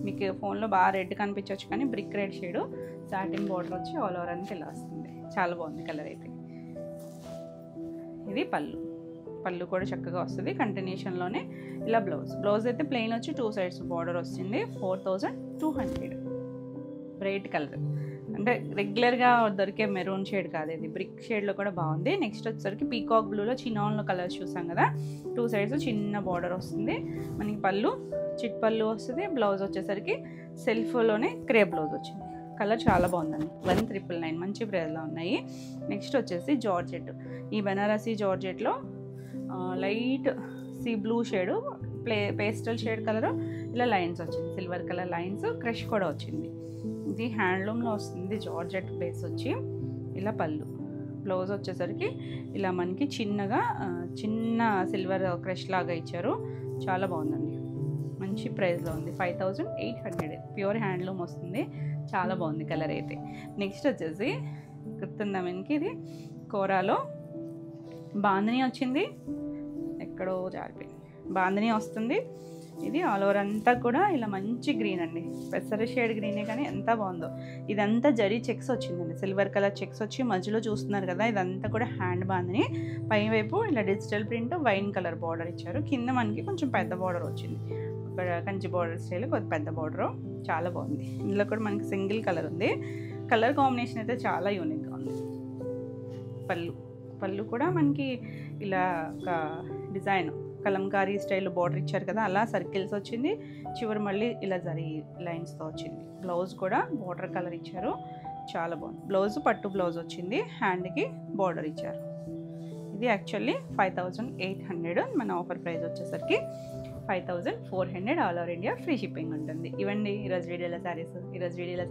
మీకు ఫోన్లో బాగా రెడ్ కనిపించవచ్చు కానీ brick red shade, satin border వచ్చి ఆల్ ఓవర్ అంతా ఇలా వస్తుంది. చాలా బాగుంది కలర్ అయితే. ఇది పళ్ళు, పళ్ళు కూడా చక్కగా వస్తుంది. కంటిన్యూషన్లోనే ఇలా బ్లౌజ్ అయితే ప్లెయిన్ వచ్చి 2 సైడ్స్ బార్డర్ వస్తుంది. 4200. బ్రైట్ కలర్ అంటే రెగ్యులర్గా దొరికే మెరూన్ షేడ్ కాదు, ఇది బ్రిక్ షేడ్లో కూడా బాగుంది. నెక్స్ట్ వచ్చేసరికి పీకాక్ బ్లూలో చినాన్లో కలర్స్ చూసాం కదా, 2 సైడ్స్ చిన్న బార్డర్ వస్తుంది. మనకి పళ్ళు చిట్ పళ్ళు వస్తుంది. బ్లౌజ్ వచ్చేసరికి సెల్ఫ్లోనే క్రేప్ బ్లౌజ్ వచ్చింది. కలర్ చాలా బాగుందండి. 1999 మంచి ప్రైస్లో ఉన్నాయి. నెక్స్ట్ వచ్చేసి జార్జెట్. ఈ బెనారసీ జార్జెట్లో light sea blue shade, pastel shade colour, ఇలా లైన్స్ వచ్చింది, సిల్వర్ కలర్ లైన్స్, క్రష్ కూడా వచ్చింది. ఇది హ్యాండ్లూమ్లో వస్తుంది. జార్జెట్ బేస్ వచ్చి ఇలా పళ్ళు. బ్లౌజ్ వచ్చేసరికి ఇలా మనకి చిన్నగా చిన్న సిల్వర్ క్రష్ లాగా ఇచ్చారు. చాలా బాగుందండి, మంచి ప్రైస్లో ఉంది. 5800. ప్యూర్ హ్యాండ్లూమ్ వస్తుంది. చాలా బాగుంది కలర్ అయితే. నెక్స్ట్ వచ్చేసి గుర్తుందా మనకి, ఇది కోరాలో బాందిని వచ్చింది, ఎక్కడో జారిపోయింది, బాందిని వస్తుంది. ఇది ఆల్ ఓవర్ అంతా కూడా ఇలా మంచి గ్రీన్ అండి, పెసర షేడ్ గ్రీనే కానీ ఎంత బాగుందో. ఇదంతా జరీ చెక్స్ వచ్చిందండి, సిల్వర్ కలర్ చెక్స్ వచ్చి మధ్యలో చూస్తున్నారు కదా, ఇదంతా కూడా హ్యాండ్ బాందిని. పైవైపు ఇలా digital print wine colour border ఇచ్చారు. కింద మనకి కొంచెం పెద్ద బార్డర్ వచ్చింది, ఒక కంచి బార్డర్ స్టైల్ కొద్ది పెద్ద బార్డరు. చాలా బాగుంది. ఇందులో కూడా మనకి సింగిల్ కలర్ ఉంది. కలర్ కాంబినేషన్ అయితే చాలా యూనిక్గా ఉంది. పళ్ళు కూడా మనకి ఇలా ఒక డిజైన్ కలంకారీ స్టైల్ బార్డర్ ఇచ్చారు కదా, అలా సర్కిల్స్ వచ్చింది. చివరి మళ్ళీ ఇలా జరీ లైన్స్తో వచ్చింది. బ్లౌజ్ కూడా బార్డర్ కలర్ ఇచ్చారు. చాలా బాగుంది. బ్లౌజ్ పట్టు బ్లౌజ్ వచ్చింది, హ్యాండ్కి బార్డర్ ఇచ్చారు. ఇది యాక్చువల్లీ 5800. మన ఆఫర్ ప్రైస్ వచ్చేసరికి 5400. All over India free shipping ఉంటుంది. ఇవ్వండి ఈరోజు వీడియోలో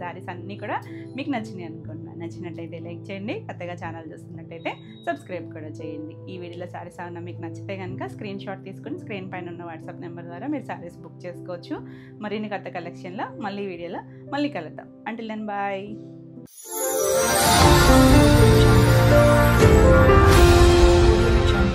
శారీస్ అన్నీ కూడా మీకు నచ్చినాయి అనుకుంటున్నాను. నచ్చినట్టయితే లైక్ చేయండి, కొత్తగా ఛానల్ చూస్తున్నట్టయితే సబ్స్క్రైబ్ కూడా చేయండి. ఈ వీడియోలో శారీస్ ఏమన్నా మీకు నచ్చితే కనుక స్క్రీన్ షాట్ తీసుకుని స్క్రీన్ పైన ఉన్న వాట్సాప్ నెంబర్ ద్వారా మీరు శారీస్ బుక్ చేసుకోవచ్చు. మరిన్ని కొత్త కలెక్షన్లో మళ్ళీ వీడియోలో మళ్ళీ కలుద్దాం. Until then bye.